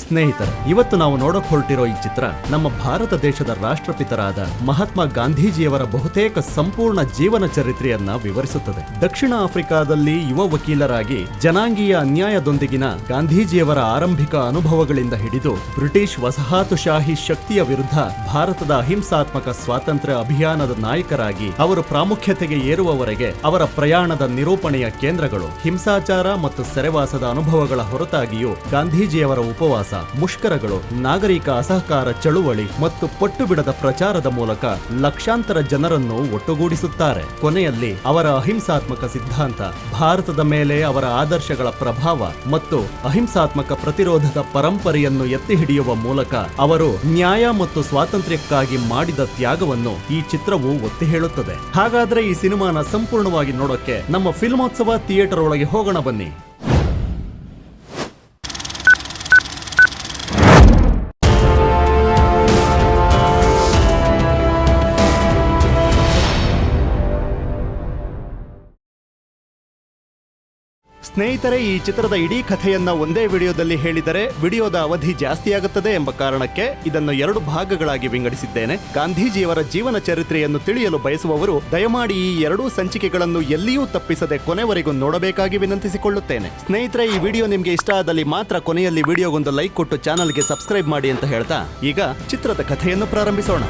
ಸ್ನೇಹಿತರೆ, ಇವತ್ತು ನಾವು ನೋಡಕ್ ಹೊರಟಿರೋ ಈ ಚಿತ್ರ ನಮ್ಮ ಭಾರತ ದೇಶದ ರಾಷ್ಟ್ರಪಿತರಾದ ಮಹಾತ್ಮ ಗಾಂಧೀಜಿಯವರ ಬಹುತೇಕ ಸಂಪೂರ್ಣ ಜೀವನ ಚರಿತ್ರೆಯನ್ನ ವಿವರಿಸುತ್ತದೆ. ದಕ್ಷಿಣ ಆಫ್ರಿಕಾದಲ್ಲಿ ಯುವ ವಕೀಲರಾಗಿ ಜನಾಂಗೀಯ ಅನ್ಯಾಯದೊಂದಿಗಿನ ಗಾಂಧೀಜಿಯವರ ಆರಂಭಿಕ ಅನುಭವಗಳಿಂದ ಹಿಡಿದು ಬ್ರಿಟಿಷ್ ವಸಾಹತುಶಾಹಿ ಶಕ್ತಿಯ ವಿರುದ್ಧ ಭಾರತದ ಅಹಿಂಸಾತ್ಮಕ ಸ್ವಾತಂತ್ರ್ಯ ಅಭಿಯಾನದ ನಾಯಕರಾಗಿ ಅವರು ಪ್ರಾಮುಖ್ಯತೆಗೆ ಏರುವವರೆಗೆ ಅವರ ಪ್ರಯಾಣದ ನಿರೂಪಣೆಯ ಕೇಂದ್ರಗಳು ಹಿಂಸಾಚಾರ ಮತ್ತು ಸೆರೆವಾಸದ ಅನುಭವಗಳ ಹೊರತಾಗಿಯೂ ಗಾಂಧೀಜಿಯವರ ಉಪವಾಸ, ಮುಷ್ಕರಗಳು, ನಾಗರಿಕ ಅಸಹಕಾರ ಚಳುವಳಿ ಮತ್ತು ಪಟ್ಟುಬಿಡದ ಪ್ರಚಾರದ ಮೂಲಕ ಲಕ್ಷಾಂತರ ಜನರನ್ನು ಒಟ್ಟುಗೂಡಿಸುತ್ತಾರೆ. ಕೊನೆಯಲ್ಲಿ ಅವರ ಅಹಿಂಸಾತ್ಮಕ ಸಿದ್ಧಾಂತ, ಭಾರತದ ಮೇಲೆ ಅವರ ಆದರ್ಶಗಳ ಪ್ರಭಾವ ಮತ್ತು ಅಹಿಂಸಾತ್ಮಕ ಪ್ರತಿರೋಧದ ಪರಂಪರೆಯನ್ನು ಎತ್ತಿ ಹಿಡಿಯುವ ಮೂಲಕ ಅವರು ನ್ಯಾಯ ಮತ್ತು ಸ್ವಾತಂತ್ರ್ಯಕ್ಕಾಗಿ ಮಾಡಿದ ತ್ಯಾಗವನ್ನು ಈ ಚಿತ್ರವು ಒತ್ತಿ ಹೇಳುತ್ತದೆ. ಹಾಗಾದ್ರೆ ಈ ಸಿನಿಮಾನ ಸಂಪೂರ್ಣವಾಗಿ ನೋಡೋಕೆ ನಮ್ಮ ಫಿಲ್ಮೋತ್ಸವ ಥಿಯೇಟರ್ ಒಳಗೆ ಹೋಗೋಣ ಬನ್ನಿ. ಸ್ನೇಹಿತರೆ, ಈ ಚಿತ್ರದ ಇಡೀ ಕಥೆಯನ್ನ ಒಂದೇ ವಿಡಿಯೋದಲ್ಲಿ ಹೇಳಿದರೆ ವಿಡಿಯೋದ ಅವಧಿ ಜಾಸ್ತಿಯಾಗುತ್ತದೆ ಎಂಬ ಕಾರಣಕ್ಕೆ ಇದನ್ನು 2 ಭಾಗಗಳಾಗಿ ವಿಂಗಡಿಸಿದ್ದೇನೆ. ಗಾಂಧೀಜಿಯವರ ಜೀವನ ಚರಿತ್ರೆಯನ್ನು ತಿಳಿಯಲು ಬಯಸುವವರು ದಯಮಾಡಿ ಈ 2 ಸಂಚಿಕೆಗಳನ್ನು ಎಲ್ಲಿಯೂ ತಪ್ಪಿಸದೆ ಕೊನೆವರೆಗೂ ನೋಡಬೇಕಾಗಿ ವಿನಂತಿಸಿಕೊಳ್ಳುತ್ತೇನೆ. ಸ್ನೇಹಿತರೆ, ಈ ವಿಡಿಯೋ ನಿಮ್ಗೆ ಇಷ್ಟ ಆದಲ್ಲಿ ಮಾತ್ರ ಕೊನೆಯಲ್ಲಿ ವಿಡಿಯೋಗೊಂದು ಲೈಕ್ ಕೊಟ್ಟು ಚಾನಲ್ಗೆ ಸಬ್ಸ್ಕ್ರೈಬ್ ಮಾಡಿ ಅಂತ ಹೇಳ್ತಾ ಈಗ ಚಿತ್ರದ ಕಥೆಯನ್ನು ಪ್ರಾರಂಭಿಸೋಣ.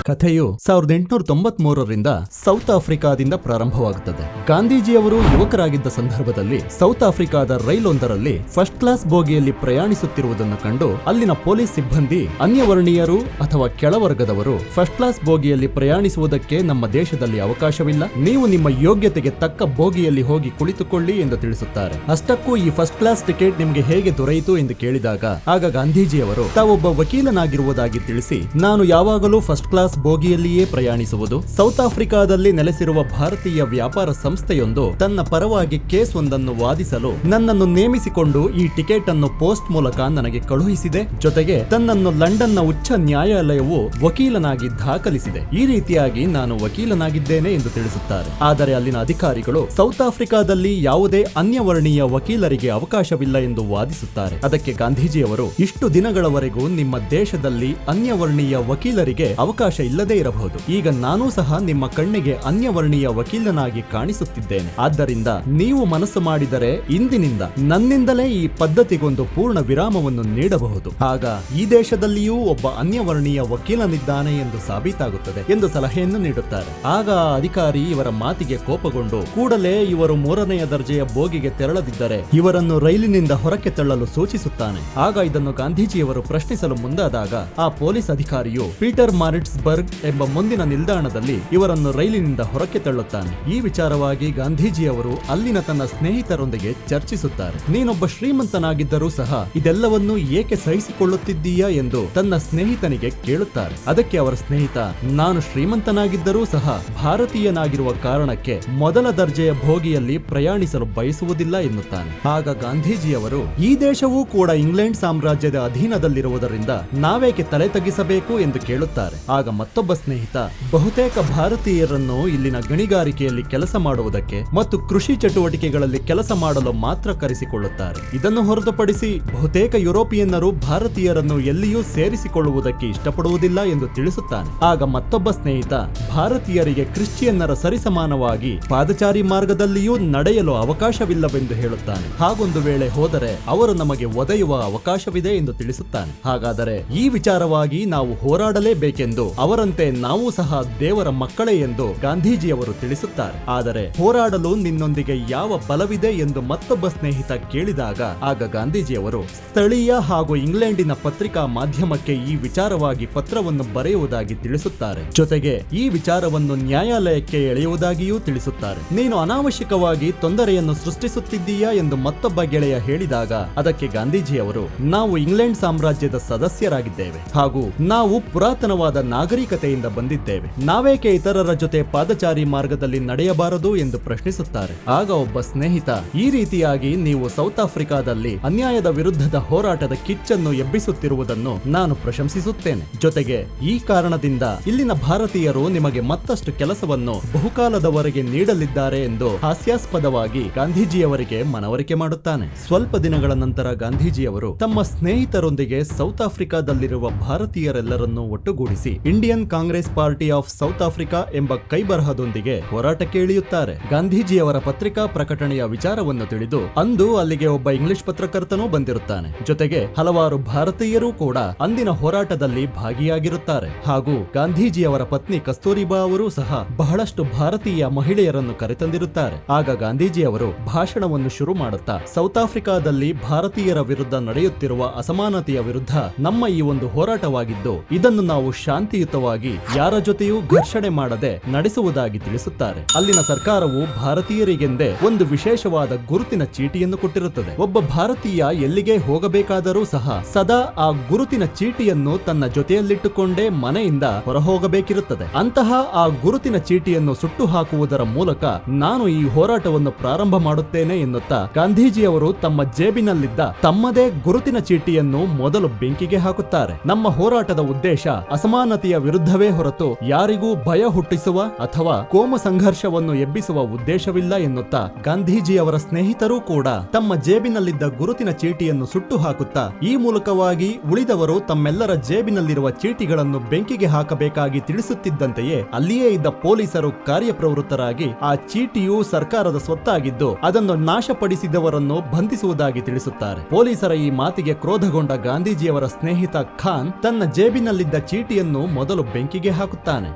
ಕಥೆಯು 1893ರಿಂದ ಸೌತ್ ಆಫ್ರಿಕಾದಿಂದ ಪ್ರಾರಂಭವಾಗುತ್ತದೆ. ಗಾಂಧೀಜಿಯವರು ಯುವಕರಾಗಿದ್ದ ಸಂದರ್ಭದಲ್ಲಿ ಸೌತ್ ಆಫ್ರಿಕಾದ ರೈಲೊಂದರಲ್ಲಿ ಫಸ್ಟ್ ಕ್ಲಾಸ್ ಬೋಗಿಯಲ್ಲಿ ಪ್ರಯಾಣಿಸುತ್ತಿರುವುದನ್ನು ಕಂಡು ಅಲ್ಲಿನ ಪೊಲೀಸ್ ಸಿಬ್ಬಂದಿ ಅನ್ಯವರ್ಣೀಯರು ಅಥವಾ ಕೆಳವರ್ಗದವರು ಫಸ್ಟ್ ಕ್ಲಾಸ್ ಬೋಗಿಯಲ್ಲಿ ಪ್ರಯಾಣಿಸುವುದಕ್ಕೆ ನಮ್ಮ ದೇಶದಲ್ಲಿ ಅವಕಾಶವಿಲ್ಲ, ನೀವು ನಿಮ್ಮ ಯೋಗ್ಯತೆಗೆ ತಕ್ಕ ಬೋಗಿಯಲ್ಲಿ ಹೋಗಿ ಕುಳಿತುಕೊಳ್ಳಿ ಎಂದು ತಿಳಿಸುತ್ತಾರೆ. ಅಷ್ಟಕ್ಕೂ ಈ ಫಸ್ಟ್ ಕ್ಲಾಸ್ ಟಿಕೆಟ್ ನಿಮಗೆ ಹೇಗೆ ದೊರೆಯಿತು ಎಂದು ಕೇಳಿದಾಗ ಆಗ ಗಾಂಧೀಜಿಯವರು ತಾವೊಬ್ಬ ವಕೀಲನಾಗಿರುವುದಾಗಿ ತಿಳಿಸಿ, ನಾನು ಯಾವಾಗಲೂ ಫಸ್ಟ್ ಕ್ಲಾಸ್ ಬೋಗಿಯಲ್ಲಿಯೇ ಪ್ರಯಾಣಿಸುವುದು, ಸೌತ್ ಆಫ್ರಿಕಾದಲ್ಲಿ ನೆಲೆಸಿರುವ ಭಾರತೀಯ ವ್ಯಾಪಾರ ಸಂಸ್ಥೆಯೊಂದು ತನ್ನ ಪರವಾಗಿ ಕೇಸ್ ಒಂದನ್ನು ವಾದಿಸಲು ನನ್ನನ್ನು ನೇಮಿಸಿಕೊಂಡು ಈ ಟಿಕೆಟ್ ಅನ್ನು ಪೋಸ್ಟ್ ಮೂಲಕ ನನಗೆ ಕಳುಹಿಸಿದೆ, ಜೊತೆಗೆ ತನ್ನನ್ನು ಲಂಡನ್ನ ಉಚ್ಚ ನ್ಯಾಯಾಲಯವು ವಕೀಲನಾಗಿ ದಾಖಲಿಸಿದೆ, ಈ ರೀತಿಯಾಗಿ ನಾನು ವಕೀಲನಾಗಿದ್ದೇನೆ ಎಂದು ತಿಳಿಸುತ್ತಾರೆ. ಆದರೆ ಅಲ್ಲಿನ ಅಧಿಕಾರಿಗಳು ಸೌತ್ ಆಫ್ರಿಕಾದಲ್ಲಿ ಯಾವುದೇ ಅನ್ಯವರ್ಣೀಯ ವಕೀಲರಿಗೆ ಅವಕಾಶವಿಲ್ಲ ಎಂದು ವಾದಿಸುತ್ತಾರೆ. ಅದಕ್ಕೆ ಗಾಂಧೀಜಿಯವರು, ಇಷ್ಟು ದಿನಗಳವರೆಗೂ ನಿಮ್ಮ ದೇಶದಲ್ಲಿ ಅನ್ಯವರ್ಣೀಯ ವಕೀಲರಿಗೆ ಅವಕಾಶ ಇಲ್ಲದೇ ಇರಬಹುದು, ಈಗ ನಾನೂ ಸಹ ನಿಮ್ಮ ಕಣ್ಣಿಗೆ ಅನ್ಯವರ್ಣೀಯ ವಕೀಲನಾಗಿ ಕಾಣಿಸುತ್ತಿದ್ದೇನೆ, ಆದ್ದರಿಂದ ನೀವು ಮನಸ್ಸು ಮಾಡಿದರೆ ಇಂದಿನಿಂದ ನನ್ನಿಂದಲೇ ಈ ಪದ್ಧತಿಗೊಂದು ಪೂರ್ಣ ವಿರಾಮವನ್ನು ನೀಡಬಹುದು, ಆಗ ಈ ದೇಶದಲ್ಲಿಯೂ ಒಬ್ಬ ಅನ್ಯವರ್ಣೀಯ ವಕೀಲನಿದ್ದಾನೆ ಎಂದು ಸಾಬೀತಾಗುತ್ತದೆ ಎಂದು ಸಲಹೆಯನ್ನು ನೀಡುತ್ತಾರೆ. ಆಗ ಅಧಿಕಾರಿ ಇವರ ಮಾತಿಗೆ ಕೋಪಗೊಂಡು ಕೂಡಲೇ ಇವರು 3ನೇ ದರ್ಜೆಯ ಬೋಗಿಗೆ ತೆರಳದಿದ್ದರೆ ಇವರನ್ನು ರೈಲಿನಿಂದ ಹೊರಕ್ಕೆ ತಳ್ಳಲು ಸೂಚಿಸುತ್ತಾನೆ. ಆಗ ಇದನ್ನು ಗಾಂಧೀಜಿಯವರು ಪ್ರಶ್ನಿಸಲು ಮುಂದಾದಾಗ ಆ ಪೊಲೀಸ್ ಅಧಿಕಾರಿಯು ಪೀಟರ್ ಮಾರಿಟ್ಸ್ಬರ್ಗ್ ಎಂಬ ಮುಂದಿನ ನಿಲ್ದಾಣದಲ್ಲಿ ಇವರನ್ನು ರೈಲಿನಿಂದ ಹೊರಕ್ಕೆ ತಳ್ಳುತ್ತಾನೆ. ಈ ವಿಚಾರವಾಗಿ ಗಾಂಧೀಜಿಯವರು ಅಲ್ಲಿನ ತನ್ನ ಸ್ನೇಹಿತರೊಂದಿಗೆ ಚರ್ಚಿಸುತ್ತಾರೆ. ನೀನೊಬ್ಬ ಶ್ರೀಮಂತನಾಗಿದ್ದರೂ ಸಹ ಇದೆಲ್ಲವನ್ನೂ ಏಕೆ ಸಹಿಸಿಕೊಳ್ಳುತ್ತಿದ್ದೀಯಾ ಎಂದು ತನ್ನ ಸ್ನೇಹಿತನಿಗೆ ಕೇಳುತ್ತಾರೆ. ಅದಕ್ಕೆ ಅವರ ಸ್ನೇಹಿತ, ನಾನು ಶ್ರೀಮಂತನಾಗಿದ್ದರೂ ಸಹ ಭಾರತೀಯನಾಗಿರುವ ಕಾರಣಕ್ಕೆ ಮೊದಲ ದರ್ಜೆಯ ಬೋಗಿಯಲ್ಲಿ ಪ್ರಯಾಣಿಸಲು ಬಯಸುವುದಿಲ್ಲ ಎನ್ನುತ್ತಾನೆ. ಆಗ ಗಾಂಧೀಜಿಯವರು, ಈ ದೇಶವೂ ಕೂಡ ಇಂಗ್ಲೆಂಡ್ ಸಾಮ್ರಾಜ್ಯದ ಅಧೀನದಲ್ಲಿರುವುದರಿಂದ ನಾವೇಕೆ ತಲೆ ತಗ್ಗಿಸಬೇಕು ಎಂದು ಕೇಳುತ್ತಾರೆ. ಆಗ ಮತ್ತೊಬ್ಬ ಸ್ನೇಹಿತ, ಬಹುತೇಕ ಭಾರತೀಯರನ್ನು ಇಲ್ಲಿನ ಗಣಿಗಾರಿಕೆಯಲ್ಲಿ ಕೆಲಸ ಮಾಡುವುದಕ್ಕೆ ಮತ್ತು ಕೃಷಿ ಚಟುವಟಿಕೆಗಳಲ್ಲಿ ಕೆಲಸ ಮಾಡಲು ಮಾತ್ರ ಕರೆಸಿಕೊಳ್ಳುತ್ತಾರೆ, ಇದನ್ನು ಹೊರತುಪಡಿಸಿ ಬಹುತೇಕ ಯುರೋಪಿಯನ್ನರು ಭಾರತೀಯರನ್ನು ಎಲ್ಲಿಯೂ ಸೇರಿಸಿಕೊಳ್ಳುವುದಕ್ಕೆ ಇಷ್ಟಪಡುವುದಿಲ್ಲ ಎಂದು ತಿಳಿಸುತ್ತಾನೆ. ಆಗ ಮತ್ತೊಬ್ಬ ಸ್ನೇಹಿತ, ಭಾರತೀಯರಿಗೆ ಕ್ರಿಶ್ಚಿಯನ್ನರ ಸರಿಸಮಾನವಾಗಿ ಪಾದಚಾರಿ ಮಾರ್ಗದಲ್ಲಿಯೂ ನಡೆಯಲು ಅವಕಾಶವಿಲ್ಲವೆಂದು ಹೇಳುತ್ತಾನೆ, ಹಾಗೊಂದು ವೇಳೆ ಹೋದರೆ ಅವರು ನಮಗೆ ಒದೆಯುವ ಅವಕಾಶವಿದೆ ಎಂದು ತಿಳಿಸುತ್ತಾನೆ. ಹಾಗಾದರೆ ಈ ವಿಚಾರವಾಗಿ ನಾವು ಹೋರಾಡಲೇಬೇಕೆಂದು, ಅವರಂತೆ ನಾವು ಸಹ ದೇವರ ಮಕ್ಕಳೇ ಎಂದು ಗಾಂಧೀಜಿಯವರು ತಿಳಿಸುತ್ತಾರೆ. ಆದರೆ ಹೋರಾಡಲು ನಿನ್ನೊಂದಿಗೆ ಯಾವ ಬಲವಿದೆ ಎಂದು ಮತ್ತೊಬ್ಬ ಸ್ನೇಹಿತ ಕೇಳಿದಾಗ ಆಗ ಗಾಂಧೀಜಿಯವರು ಸ್ಥಳೀಯ ಹಾಗೂ ಇಂಗ್ಲೆಂಡಿನ ಪತ್ರಿಕಾ ಮಾಧ್ಯಮಕ್ಕೆ ಈ ವಿಚಾರವಾಗಿ ಪತ್ರವನ್ನು ಬರೆಯುವುದಾಗಿ ತಿಳಿಸುತ್ತಾರೆ. ಜೊತೆಗೆ ಈ ವಿಚಾರವನ್ನು ನ್ಯಾಯಾಲಯಕ್ಕೆ ಎಳೆಯುವುದಾಗಿಯೂ ತಿಳಿಸುತ್ತಾರೆ. ನೀನು ಅನಾವಶ್ಯಕವಾಗಿ ತೊಂದರೆಯನ್ನು ಸೃಷ್ಟಿಸುತ್ತಿದ್ದೀಯಾ ಎಂದು ಮತ್ತೊಬ್ಬ ಗೆಳೆಯ ಹೇಳಿದಾಗ ಅದಕ್ಕೆ ಗಾಂಧೀಜಿಯವರು, ನಾವು ಇಂಗ್ಲೆಂಡ್ ಸಾಮ್ರಾಜ್ಯದ ಸದಸ್ಯರಾಗಿದ್ದೇವೆ ಹಾಗೂ ನಾವು ಪುರಾತನವಾದ ನಾಗರಿಕ ನಾಗರಿಕತೆಯಿಂದ ಬಂದಿದ್ದೇವೆ, ನಾವೇಕೆ ಇತರರ ಜೊತೆ ಪಾದಚಾರಿ ಮಾರ್ಗದಲ್ಲಿ ನಡೆಯಬಾರದು ಎಂದು ಪ್ರಶ್ನಿಸುತ್ತಾರೆ. ಆಗ ಒಬ್ಬ ಸ್ನೇಹಿತ, ಈ ರೀತಿಯಾಗಿ ನೀವು ಸೌತ್ ಆಫ್ರಿಕಾದಲ್ಲಿ ಅನ್ಯಾಯದ ವಿರುದ್ಧದ ಹೋರಾಟದ ಕಿಚ್ಚನ್ನು ಎಬ್ಬಿಸುತ್ತಿರುವುದನ್ನು ನಾನು ಪ್ರಶಂಸಿಸುತ್ತೇನೆ. ಜೊತೆಗೆ ಈ ಕಾರಣದಿಂದ ಇಲ್ಲಿನ ಭಾರತೀಯರು ನಿಮಗೆ ಮತ್ತಷ್ಟು ಕೆಲಸವನ್ನು ಬಹುಕಾಲದವರೆಗೆ ನೀಡಲಿದ್ದಾರೆ ಎಂದು ಹಾಸ್ಯಾಸ್ಪದವಾಗಿ ಗಾಂಧೀಜಿಯವರಿಗೆ ಮನವರಿಕೆ ಮಾಡುತ್ತಾನೆ. ಸ್ವಲ್ಪ ದಿನಗಳ ನಂತರ ಗಾಂಧೀಜಿಯವರು ತಮ್ಮ ಸ್ನೇಹಿತರೊಂದಿಗೆ ಸೌತ್ ಆಫ್ರಿಕಾದಲ್ಲಿರುವ ಭಾರತೀಯರೆಲ್ಲರನ್ನೂ ಒಟ್ಟುಗೂಡಿಸಿ Indian Congress party of south Africa ಎಂಬ ಕೈಬರಹದೊಂದಿಗೆ ಹೋರಾಟಕ್ಕೆ ಇಳಿಯುತ್ತಾರೆ. ಗಾಂಧೀಜಿಯವರ ಪತ್ರಿಕಾ ಪ್ರಕಟಣೆಯ ವಿಚಾರವನ್ನು ತಿಳಿದು ಅಂದು ಅಲ್ಲಿಗೆ ಒಬ್ಬ ಇಂಗ್ಲಿಷ್ ಪತ್ರಕರ್ತನೂ ಬಂದಿರುತ್ತಾನೆ. ಜೊತೆಗೆ ಹಲವಾರು ಭಾರತೀಯರೂ ಕೂಡ ಅಂದಿನ ಹೋರಾಟದಲ್ಲಿ ಭಾಗಿಯಾಗಿರುತ್ತಾರೆ. ಹಾಗೂ ಗಾಂಧೀಜಿಯವರ ಪತ್ನಿ ಕಸ್ತೂರಿಬಾ ಅವರು ಸಹ ಬಹಳಷ್ಟು ಭಾರತೀಯ ಮಹಿಳೆಯರನ್ನು ಕರೆತಂದಿರುತ್ತಾರೆ. ಆಗ ಗಾಂಧೀಜಿಯವರು ಭಾಷಣವನ್ನು ಶುರು ಮಾಡುತ್ತಾ, ಸೌತ್ ಆಫ್ರಿಕಾದಲ್ಲಿ ಭಾರತೀಯರ ವಿರುದ್ಧ ನಡೆಯುತ್ತಿರುವ ಅಸಮಾನತೆಯ ವಿರುದ್ಧ ನಮ್ಮ ಈ ಒಂದು ಹೋರಾಟವಾಗಿದ್ದು, ಇದನ್ನು ನಾವು ಶಾಂತಿಯುತವಾಗಿ ಯಾರ ಜೊತೆಯೂ ಘರ್ಷಣೆ ಮಾಡದೆ ನಡೆಸುವುದಾಗಿ ತಿಳಿಸುತ್ತಾರೆ. ಅಲ್ಲಿನ ಸರ್ಕಾರವು ಭಾರತೀಯರಿಗೆಂದೇ ಒಂದು ವಿಶೇಷವಾದ ಗುರುತಿನ ಚೀಟಿಯನ್ನು ಕೊಟ್ಟಿರುತ್ತದೆ. ಒಬ್ಬ ಭಾರತೀಯ ಎಲ್ಲಿಗೆ ಹೋಗಬೇಕಾದರೂ ಸಹ ಸದಾ ಆ ಗುರುತಿನ ಚೀಟಿಯನ್ನು ತನ್ನ ಜೊತೆಯಲ್ಲಿಟ್ಟುಕೊಂಡೇ ಮನೆಯಿಂದ ಹೊರಹೋಗಬೇಕಿರುತ್ತದೆ. ಅಂತಹ ಆ ಗುರುತಿನ ಚೀಟಿಯನ್ನು ಸುಟ್ಟು ಹಾಕುವುದರ ಮೂಲಕ ನಾನು ಈ ಹೋರಾಟವನ್ನು ಪ್ರಾರಂಭ ಮಾಡುತ್ತೇನೆ ಎನ್ನುತ್ತಾ ಗಾಂಧೀಜಿಯವರು ತಮ್ಮ ಜೇಬಿನಲ್ಲಿದ್ದ ತಮ್ಮದೇ ಗುರುತಿನ ಚೀಟಿಯನ್ನು ಮೊದಲು ಬೆಂಕಿಗೆ ಹಾಕುತ್ತಾರೆ. ನಮ್ಮ ಹೋರಾಟದ ಉದ್ದೇಶ ಅಸಮಾನತೆಯ ವಿರುದ್ಧವೇ ಹೊರತು ಯಾರಿಗೂ ಭಯ ಹುಟ್ಟಿಸುವ ಅಥವಾ ಕೋಮು ಸಂಘರ್ಷವನ್ನು ಎಬ್ಬಿಸುವ ಉದ್ದೇಶವಿಲ್ಲ ಎನ್ನುತ್ತಾ ಗಾಂಧೀಜಿಯವರ ಸ್ನೇಹಿತರೂ ಕೂಡ ತಮ್ಮ ಜೇಬಿನಲ್ಲಿದ್ದ ಗುರುತಿನ ಚೀಟಿಯನ್ನು ಸುಟ್ಟು ಹಾಕುತ್ತಾ ಈ ಮೂಲಕವಾಗಿ ಉಳಿದವರು ತಮ್ಮೆಲ್ಲರ ಜೇಬಿನಲ್ಲಿರುವ ಚೀಟಿಗಳನ್ನು ಬೆಂಕಿಗೆ ಹಾಕಬೇಕಾಗಿ ತಿಳಿಸುತ್ತಿದ್ದಂತೆಯೇ ಅಲ್ಲಿಯೇ ಇದ್ದ ಪೊಲೀಸರು ಕಾರ್ಯಪ್ರವೃತ್ತರಾಗಿ ಆ ಚೀಟಿಯು ಸರ್ಕಾರದ ಸ್ವತ್ತಾಗಿದ್ದು ಅದನ್ನು ನಾಶಪಡಿಸಿದವರನ್ನು ಬಂಧಿಸುವುದಾಗಿ ತಿಳಿಸುತ್ತಾರೆ. ಪೊಲೀಸರ ಈ ಮಾತಿಗೆ ಕ್ರೋಧಗೊಂಡ ಗಾಂಧೀಜಿಯವರ ಸ್ನೇಹಿತ ಖಾನ್ ತನ್ನ ಜೇಬಿನಲ್ಲಿದ್ದ ಚೀಟಿಯನ್ನು ಮೊದಲು ಬೆಂಕಿಗೆ ಹಾಕುತ್ತಾನೆ.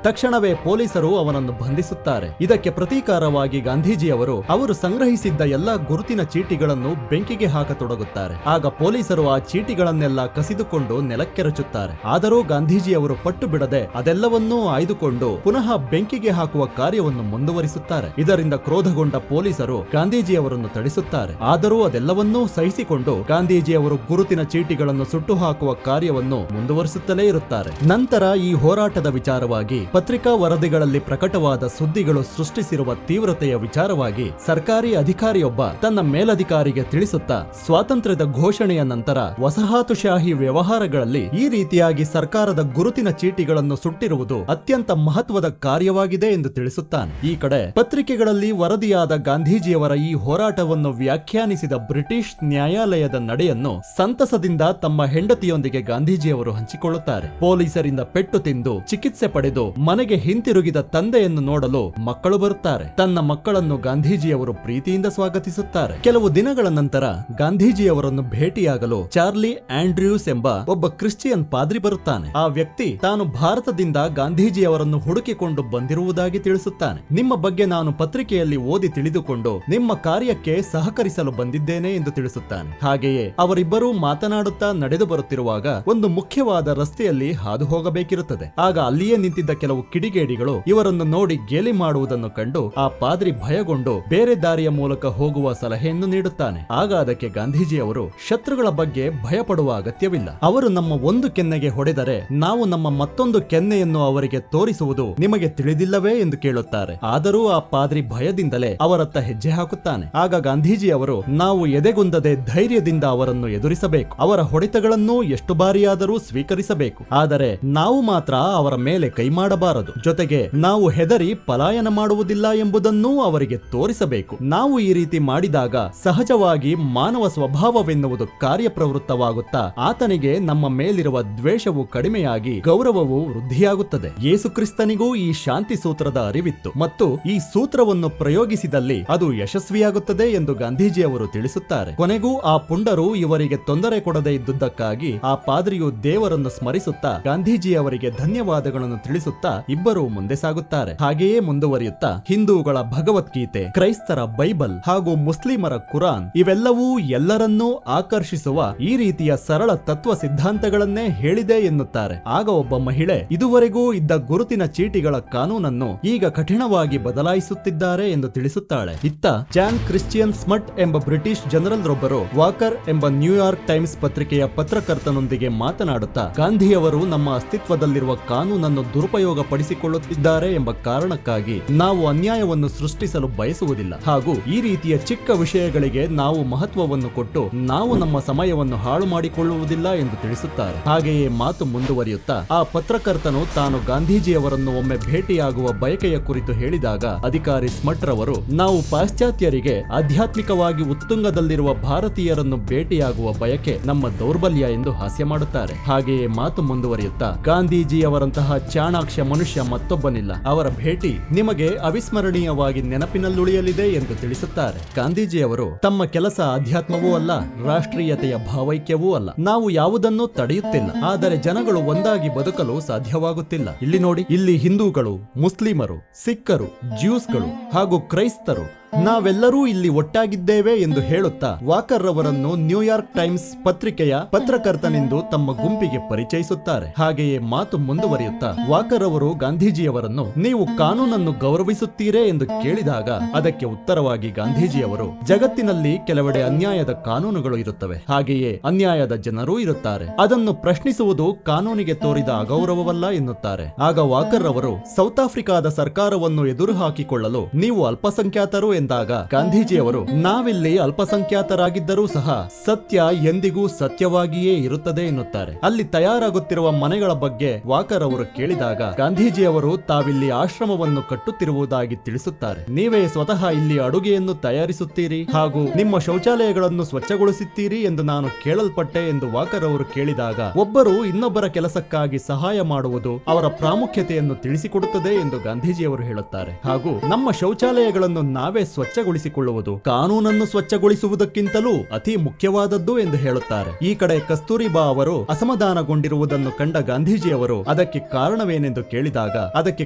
ತಕ್ಷಣವೇ ಪೊಲೀಸರು ಅವನನ್ನು ಬಂಧಿಸುತ್ತಾರೆ. ಇದಕ್ಕೆ ಪ್ರತೀಕಾರವಾಗಿ ಗಾಂಧೀಜಿಯವರು ಅವರು ಸಂಗ್ರಹಿಸಿದ್ದ ಎಲ್ಲಾ ಗುರುತಿನ ಚೀಟಿಗಳನ್ನು ಬೆಂಕಿಗೆ ಹಾಕತೊಡಗುತ್ತಾರೆ. ಆಗ ಪೊಲೀಸರು ಆ ಚೀಟಿಗಳನ್ನೆಲ್ಲ ಕಸಿದುಕೊಂಡು ನೆಲಕ್ಕೆರಚುತ್ತಾರೆ. ಆದರೂ ಗಾಂಧೀಜಿಯವರು ಪಟ್ಟು ಬಿಡದೆ ಅದೆಲ್ಲವನ್ನೂ ಆಯ್ದುಕೊಂಡು ಪುನಃ ಬೆಂಕಿಗೆ ಹಾಕುವ ಕಾರ್ಯವನ್ನು ಮುಂದುವರಿಸುತ್ತಾರೆ. ಇದರಿಂದ ಕ್ರೋಧಗೊಂಡ ಪೊಲೀಸರು ಗಾಂಧೀಜಿಯವರನ್ನು ತಡಿಸುತ್ತಾರೆ. ಆದರೂ ಅದೆಲ್ಲವನ್ನೂ ಸಹಿಸಿಕೊಂಡು ಗಾಂಧೀಜಿಯವರು ಗುರುತಿನ ಚೀಟಿಗಳನ್ನು ಸುಟ್ಟು ಹಾಕುವ ಕಾರ್ಯವನ್ನು ಮುಂದುವರಿಸುತ್ತಲೇ ಇರುತ್ತಾರೆ. ನಂತರ ಈ ಹೋರಾಟದ ವಿಚಾರವಾಗಿ ಪತ್ರಿಕಾ ವರದಿಗಳಲ್ಲಿ ಪ್ರಕಟವಾದ ಸುದ್ದಿಗಳು ಸೃಷ್ಟಿಸಿರುವ ತೀವ್ರತೆಯ ವಿಚಾರವಾಗಿ ಸರ್ಕಾರಿ ಅಧಿಕಾರಿಯೊಬ್ಬ ತನ್ನ ಮೇಲಧಿಕಾರಿಗೆ ತಿಳಿಸುತ್ತಾ, ಸ್ವಾತಂತ್ರ್ಯದ ಘೋಷಣೆಯ ನಂತರ ವಸಾಹತುಶಾಹಿ ವ್ಯವಹಾರಗಳಲ್ಲಿ ಈ ರೀತಿಯಾಗಿ ಸರ್ಕಾರದ ಗುರುತಿನ ಚೀಟಿಗಳನ್ನು ಸುಟ್ಟಿರುವುದು ಅತ್ಯಂತ ಮಹತ್ವದ ಕಾರ್ಯವಾಗಿದೆ ಎಂದು ತಿಳಿಸುತ್ತಾನೆ. ಈ ಕಡೆ ಪತ್ರಿಕೆಗಳಲ್ಲಿ ವರದಿಯಾದ ಗಾಂಧೀಜಿಯವರ ಈ ಹೋರಾಟವನ್ನು ವ್ಯಾಖ್ಯಾನಿಸಿದ ಬ್ರಿಟಿಷ್ ನ್ಯಾಯಾಲಯದ ನಡೆಯನ್ನು ಸಂತಸದಿಂದ ತಮ್ಮ ಹೆಂಡತಿಯೊಂದಿಗೆ ಗಾಂಧೀಜಿಯವರು ಹಂಚಿಕೊಳ್ಳುತ್ತಾರೆ. ಪೊಲೀಸರಿಂದ ಪೆಟ್ಟು ತಿಂದು ಚಿಕಿತ್ಸೆ ಪಡೆದು ಮನೆಗೆ ಹಿಂತಿರುಗಿದ ತಂದೆಯನ್ನು ನೋಡಲು ಮಕ್ಕಳು ಬರುತ್ತಾರೆ. ತನ್ನ ಮಕ್ಕಳನ್ನು ಗಾಂಧೀಜಿಯವರು ಪ್ರೀತಿಯಿಂದ ಸ್ವಾಗತಿಸುತ್ತಾರೆ. ಕೆಲವು ದಿನಗಳ ನಂತರ ಗಾಂಧೀಜಿಯವರನ್ನು ಭೇಟಿಯಾಗಲು ಚಾರ್ಲಿ ಆಂಡ್ರ್ಯೂಸ್ ಎಂಬ ಒಬ್ಬ ಕ್ರಿಶ್ಚಿಯನ್ ಪಾದ್ರಿ ಬರುತ್ತಾನೆ. ಆ ವ್ಯಕ್ತಿ ತಾನು ಭಾರತದಿಂದ ಗಾಂಧೀಜಿಯವರನ್ನು ಹುಡುಕಿಕೊಂಡು ಬಂದಿರುವುದಾಗಿ ತಿಳಿಸುತ್ತಾನೆ. ನಿಮ್ಮ ಬಗ್ಗೆ ನಾನು ಪತ್ರಿಕೆಯಲ್ಲಿ ಓದಿ ತಿಳಿದುಕೊಂಡು ನಿಮ್ಮ ಕಾರ್ಯಕ್ಕೆ ಸಹಕರಿಸಲು ಬಂದಿದ್ದೇನೆ ಎಂದು ತಿಳಿಸುತ್ತಾನೆ. ಹಾಗೆಯೇ ಅವರಿಬ್ಬರೂ ಮಾತನಾಡುತ್ತಾ ನಡೆದು ಬರುತ್ತಿರುವಾಗ ಒಂದು ಮುಖ್ಯವಾದ ರಸ್ತೆಯಲ್ಲಿ ಹಾದು ಹೋಗಬೇಕಿರುತ್ತದೆ. ಆಗ ಅಲ್ಲಿಯೇ ನಿಂತಿದ್ದ ಕೆಲವು ಕಿಡಿಗೇಡಿಗಳು ಇವರನ್ನು ನೋಡಿ ಗೇಲಿ ಮಾಡುವುದನ್ನು ಕಂಡು ಆ ಪಾದ್ರಿ ಭಯಗೊಂಡು ಬೇರೆ ದಾರಿಯ ಮೂಲಕ ಹೋಗುವ ಸಲಹೆಯನ್ನು ನೀಡುತ್ತಾನೆ. ಆಗ ಅದಕ್ಕೆ ಗಾಂಧೀಜಿಯವರು, ಶತ್ರುಗಳ ಬಗ್ಗೆ ಭಯಪಡುವ ಅಗತ್ಯವಿಲ್ಲ. ಅವರು ನಮ್ಮ ಒಂದು ಕೆನ್ನೆಗೆ ಹೊಡೆದರೆ ನಾವು ನಮ್ಮ ಮತ್ತೊಂದು ಕೆನ್ನೆಯನ್ನು ಅವರಿಗೆ ತೋರಿಸುವುದು ನಿಮಗೆ ತಿಳಿದಿಲ್ಲವೇ ಎಂದು ಕೇಳುತ್ತಾರೆ. ಆದರೂ ಆ ಪಾದ್ರಿ ಭಯದಿಂದಲೇ ಅವರತ್ತ ಹೆಜ್ಜೆ ಹಾಕುತ್ತಾನೆ. ಆಗ ಗಾಂಧೀಜಿಯವರು, ನಾವು ಎದೆಗುಂದದೆ ಧೈರ್ಯದಿಂದ ಅವರನ್ನು ಎದುರಿಸಬೇಕು, ಅವರ ಹೊಡೆತಗಳನ್ನು ಎಷ್ಟು ಬಾರಿಯಾದರೂ ಸ್ವೀಕರಿಸಬೇಕು, ಆದರೆ ನಾವು ಮಾತ್ರ ಅವರ ಮೇಲೆ ಕೈ ಮಾಡಬಾರದು. ಜೊತೆಗೆ ನಾವು ಹೆದರಿ ಪಲಾಯನ ಮಾಡುವುದಿಲ್ಲ ಎಂಬುದನ್ನೂ ಅವರಿಗೆ ತೋರಿಸಬೇಕು. ನಾವು ಈ ರೀತಿ ಮಾಡಿದಾಗ ಸಹಜವಾಗಿ ಮಾನವ ಸ್ವಭಾವವೆನ್ನುವುದು ಕಾರ್ಯಪ್ರವೃತ್ತವಾಗುತ್ತಾ ಆತನಿಗೆ ನಮ್ಮ ಮೇಲಿರುವ ದ್ವೇಷವು ಕಡಿಮೆಯಾಗಿ ಗೌರವವು ವೃದ್ಧಿಯಾಗುತ್ತದೆ. ಯೇಸು ಕ್ರಿಸ್ತನಿಗೂ ಈ ಶಾಂತಿ ಸೂತ್ರದ ಅರಿವಿತ್ತು ಮತ್ತು ಈ ಸೂತ್ರವನ್ನು ಪ್ರಯೋಗಿಸಿದಲ್ಲಿ ಅದು ಯಶಸ್ವಿಯಾಗುತ್ತದೆ ಎಂದು ಗಾಂಧೀಜಿಯವರು ತಿಳಿಸುತ್ತಾರೆ. ಕೊನೆಗೂ ಆ ಪುಂಡರು ಇವರಿಗೆ ತೊಂದರೆ ಕೊಡದೇ ಇದ್ದುದಕ್ಕಾಗಿ ಆ ಪಾದ್ರಿಯು ದೇವರನ್ನು ಸ್ಮರಿಸುತ್ತಾ ಗಾಂಧೀಜಿಯವರಿಗೆ ಧನ್ಯವಾದಗಳನ್ನು ತಿಳಿಸುತ್ತಾ ಇಬ್ಬರು ಮುಂದೆ ಸಾಗುತ್ತಾರೆ. ಹಾಗೆಯೇ ಮುಂದುವರಿಯುತ್ತಾ ಹಿಂದೂಗಳ ಭಗವದ್ಗೀತೆ, ಕ್ರೈಸ್ತರ ಬೈಬಲ್ ಹಾಗೂ ಮುಸ್ಲಿಮರ ಕುರಾನ್ ಇವೆಲ್ಲವೂ ಎಲ್ಲರನ್ನೂ ಆಕರ್ಷಿಸುವ ಈ ರೀತಿಯ ಸರಳ ತತ್ವ ಸಿದ್ಧಾಂತಗಳನ್ನೇ ಹೇಳಿದೆ ಎನ್ನುತ್ತಾರೆ. ಆಗ ಒಬ್ಬ ಮಹಿಳೆ, ಇದುವರೆಗೂ ಇದ್ದ ಗುರುತಿನ ಚೀಟಿಗಳ ಕಾನೂನನ್ನು ಈಗ ಕಠಿಣವಾಗಿ ಬದಲಾಯಿಸುತ್ತಿದ್ದಾರೆ ಎಂದು ತಿಳಿಸುತ್ತಾಳೆ. ಇತ್ತ ಜಾನ್ ಕ್ರಿಶ್ಚಿಯನ್ ಸ್ಮಟ್ ಎಂಬ ಬ್ರಿಟಿಷ್ ಜನರಲ್ ರೊಬ್ಬರು ವಾಕರ್ ಎಂಬ ನ್ಯೂಯಾರ್ಕ್ ಟೈಮ್ಸ್ ಪತ್ರಿಕೆಯ ಪತ್ರಕರ್ತನೊಂದಿಗೆ ಮಾತನಾಡುತ್ತಾ, ಗಾಂಧಿಯವರು ನಮ್ಮ ಅಸ್ತಿತ್ವದಲ್ಲಿರುವ ಕಾನೂನನ್ನು ದುರುಪಯೋಗ ಪಡಿಸಿಕೊಳ್ಳುತ್ತಿದ್ದಾರೆ ಎಂಬ ಕಾರಣಕ್ಕಾಗಿ ನಾವು ಅನ್ಯಾಯವನ್ನು ಸೃಷ್ಟಿಸಲು ಬಯಸುವುದಿಲ್ಲ ಹಾಗೂ ಈ ರೀತಿಯ ಚಿಕ್ಕ ವಿಷಯಗಳಿಗೆ ನಾವು ಮಹತ್ವವನ್ನು ಕೊಟ್ಟು ನಾವು ನಮ್ಮ ಸಮಯವನ್ನು ಹಾಳು ಮಾಡಿಕೊಳ್ಳುವುದಿಲ್ಲ ಎಂದು ತಿಳಿಸುತ್ತಾರೆ. ಹಾಗೆಯೇ ಮಾತು ಮುಂದುವರಿಯುತ್ತಾ ಆ ಪತ್ರಕರ್ತನು ತಾನು ಗಾಂಧೀಜಿಯವರನ್ನು ಒಮ್ಮೆ ಭೇಟಿಯಾಗುವ ಬಯಕೆಯ ಕುರಿತು ಹೇಳಿದಾಗ ಅಧಿಕಾರಿ ಸ್ಮಟ್ ರವರು ನಾವು ಪಾಶ್ಚಾತ್ಯರಿಗೆ ಆಧ್ಯಾತ್ಮಿಕವಾಗಿ ಉತ್ತುಂಗದಲ್ಲಿರುವ ಭಾರತೀಯರನ್ನು ಭೇಟಿಯಾಗುವ ಬಯಕೆ ನಮ್ಮ ದೌರ್ಬಲ್ಯ ಎಂದು ಹಾಸ್ಯ ಮಾಡುತ್ತಾರೆ. ಹಾಗೆಯೇ ಮಾತು ಮುಂದುವರಿಯುತ್ತಾ ಗಾಂಧೀಜಿಯವರಂತಹ ಚಾಣಾಕ್ಷ ಮನುಷ್ಯ ಮತ್ತೊಬ್ಬನಿಲ್ಲ, ಅವರ ಭೇಟಿ ನಿಮಗೆ ಅವಿಸ್ಮರಣೀಯವಾಗಿ ನೆನಪಿನಲ್ಲುಳಿಯಲಿದೆ ಎಂದು ತಿಳಿಸುತ್ತಾರೆ. ಗಾಂಧೀಜಿಯವರು ತಮ್ಮ ಕೆಲಸ ಅಧ್ಯಾತ್ಮವೂ ಅಲ್ಲ, ರಾಷ್ಟ್ರೀಯತೆಯ ಭಾವೈಕ್ಯವೂ ಅಲ್ಲ. ನಾವು ಯಾವುದನ್ನೂ ತಡೆಯುತ್ತಿಲ್ಲ, ಆದರೆ ಜನಗಳು ಒಂದಾಗಿ ಬದುಕಲು ಸಾಧ್ಯವಾಗುತ್ತಿಲ್ಲ. ಇಲ್ಲಿ ನೋಡಿ, ಇಲ್ಲಿ ಹಿಂದೂಗಳು, ಮುಸ್ಲಿಮರು, ಸಿಖ್ಖರು, ಜ್ಯೂಸ್ಗಳು ಹಾಗೂ ಕ್ರೈಸ್ತರು ನಾವೆಲ್ಲರೂ ಇಲ್ಲಿ ಒಟ್ಟಾಗಿದ್ದೇವೆ ಎಂದು ಹೇಳುತ್ತಾ ವಾಕರ್ ರವರನ್ನು ನ್ಯೂಯಾರ್ಕ್ ಟೈಮ್ಸ್ ಪತ್ರಿಕೆಯ ಪತ್ರಕರ್ತನೆಂದು ತಮ್ಮ ಗುಂಪಿಗೆ ಪರಿಚಯಿಸುತ್ತಾರೆ. ಹಾಗೆಯೇ ಮಾತು ಮುಂದುವರಿಯುತ್ತಾ ವಾಕರ್ ಅವರು ಗಾಂಧೀಜಿಯವರನ್ನು ನೀವು ಕಾನೂನನ್ನು ಗೌರವಿಸುತ್ತೀರೇ ಎಂದು ಕೇಳಿದಾಗ ಅದಕ್ಕೆ ಉತ್ತರವಾಗಿ ಗಾಂಧೀಜಿಯವರು ಜಗತ್ತಿನಲ್ಲಿ ಕೆಲವೆಡೆ ಅನ್ಯಾಯದ ಕಾನೂನುಗಳು ಇರುತ್ತವೆ, ಹಾಗೆಯೇ ಅನ್ಯಾಯದ ಜನರೂ ಇರುತ್ತಾರೆ, ಅದನ್ನು ಪ್ರಶ್ನಿಸುವುದು ಕಾನೂನಿಗೆ ತೋರಿದ ಅಗೌರವವಲ್ಲ ಎನ್ನುತ್ತಾರೆ. ಆಗ ವಾಕರ್ ಅವರು ಸೌತ್ ಆಫ್ರಿಕಾದ ಸರ್ಕಾರವನ್ನು ಎದುರು ಹಾಕಿಕೊಳ್ಳಲು ನೀವು ಅಲ್ಪಸಂಖ್ಯಾತರು ಎಂದಾಗ ಗಾಂಧೀಜಿಯವರು ನಾವಿಲ್ಲಿ ಅಲ್ಪಸಂಖ್ಯಾತರಾಗಿದ್ದರೂ ಸಹ ಸತ್ಯ ಎಂದಿಗೂ ಸತ್ಯವಾಗಿಯೇ ಇರುತ್ತದೆ ಎನ್ನುತ್ತಾರೆ. ಅಲ್ಲಿ ತಯಾರಾಗುತ್ತಿರುವ ಮನೆಗಳ ಬಗ್ಗೆ ವಾಕರ್ ಅವರು ಕೇಳಿದಾಗ ಗಾಂಧೀಜಿಯವರು ತಾವಿಲ್ಲಿ ಆಶ್ರಮವನ್ನು ಕಟ್ಟುತ್ತಿರುವುದಾಗಿ ತಿಳಿಸುತ್ತಾರೆ. ನೀವೇ ಸ್ವತಃ ಇಲ್ಲಿ ಅಡುಗೆಯನ್ನು ತಯಾರಿಸುತ್ತೀರಿ ಹಾಗೂ ನಿಮ್ಮ ಶೌಚಾಲಯಗಳನ್ನು ಸ್ವಚ್ಛಗೊಳಿಸುತ್ತೀರಿ ಎಂದು ನಾನು ಕೇಳಲ್ಪಟ್ಟೆ ಎಂದು ವಾಕರ್ ಅವರು ಕೇಳಿದಾಗ ಒಬ್ಬರು ಇನ್ನೊಬ್ಬರ ಕೆಲಸಕ್ಕಾಗಿ ಸಹಾಯ ಮಾಡುವುದು ಅವರ ಪ್ರಾಮುಖ್ಯತೆಯನ್ನು ತಿಳಿಸಿಕೊಡುತ್ತದೆ ಎಂದು ಗಾಂಧೀಜಿಯವರು ಹೇಳುತ್ತಾರೆ. ಹಾಗೂ ನಮ್ಮ ಶೌಚಾಲಯಗಳನ್ನು ನಾವೇ ಸ್ವಚ್ಛಗೊಳಿಸಿಕೊಳ್ಳುವುದು ಕಾನೂನನ್ನು ಸ್ವಚ್ಛಗೊಳಿಸುವುದಕ್ಕಿಂತಲೂ ಅತಿ ಮುಖ್ಯವಾದದ್ದು ಎಂದು ಹೇಳುತ್ತಾರೆ. ಈ ಕಡೆ ಕಸ್ತೂರಿಬಾ ಅವರು ಅಸಮಾಧಾನಗೊಂಡಿರುವುದನ್ನು ಕಂಡ ಗಾಂಧೀಜಿಯವರು ಅದಕ್ಕೆ ಕಾರಣವೇನೆಂದು ಕೇಳಿದಾಗ ಅದಕ್ಕೆ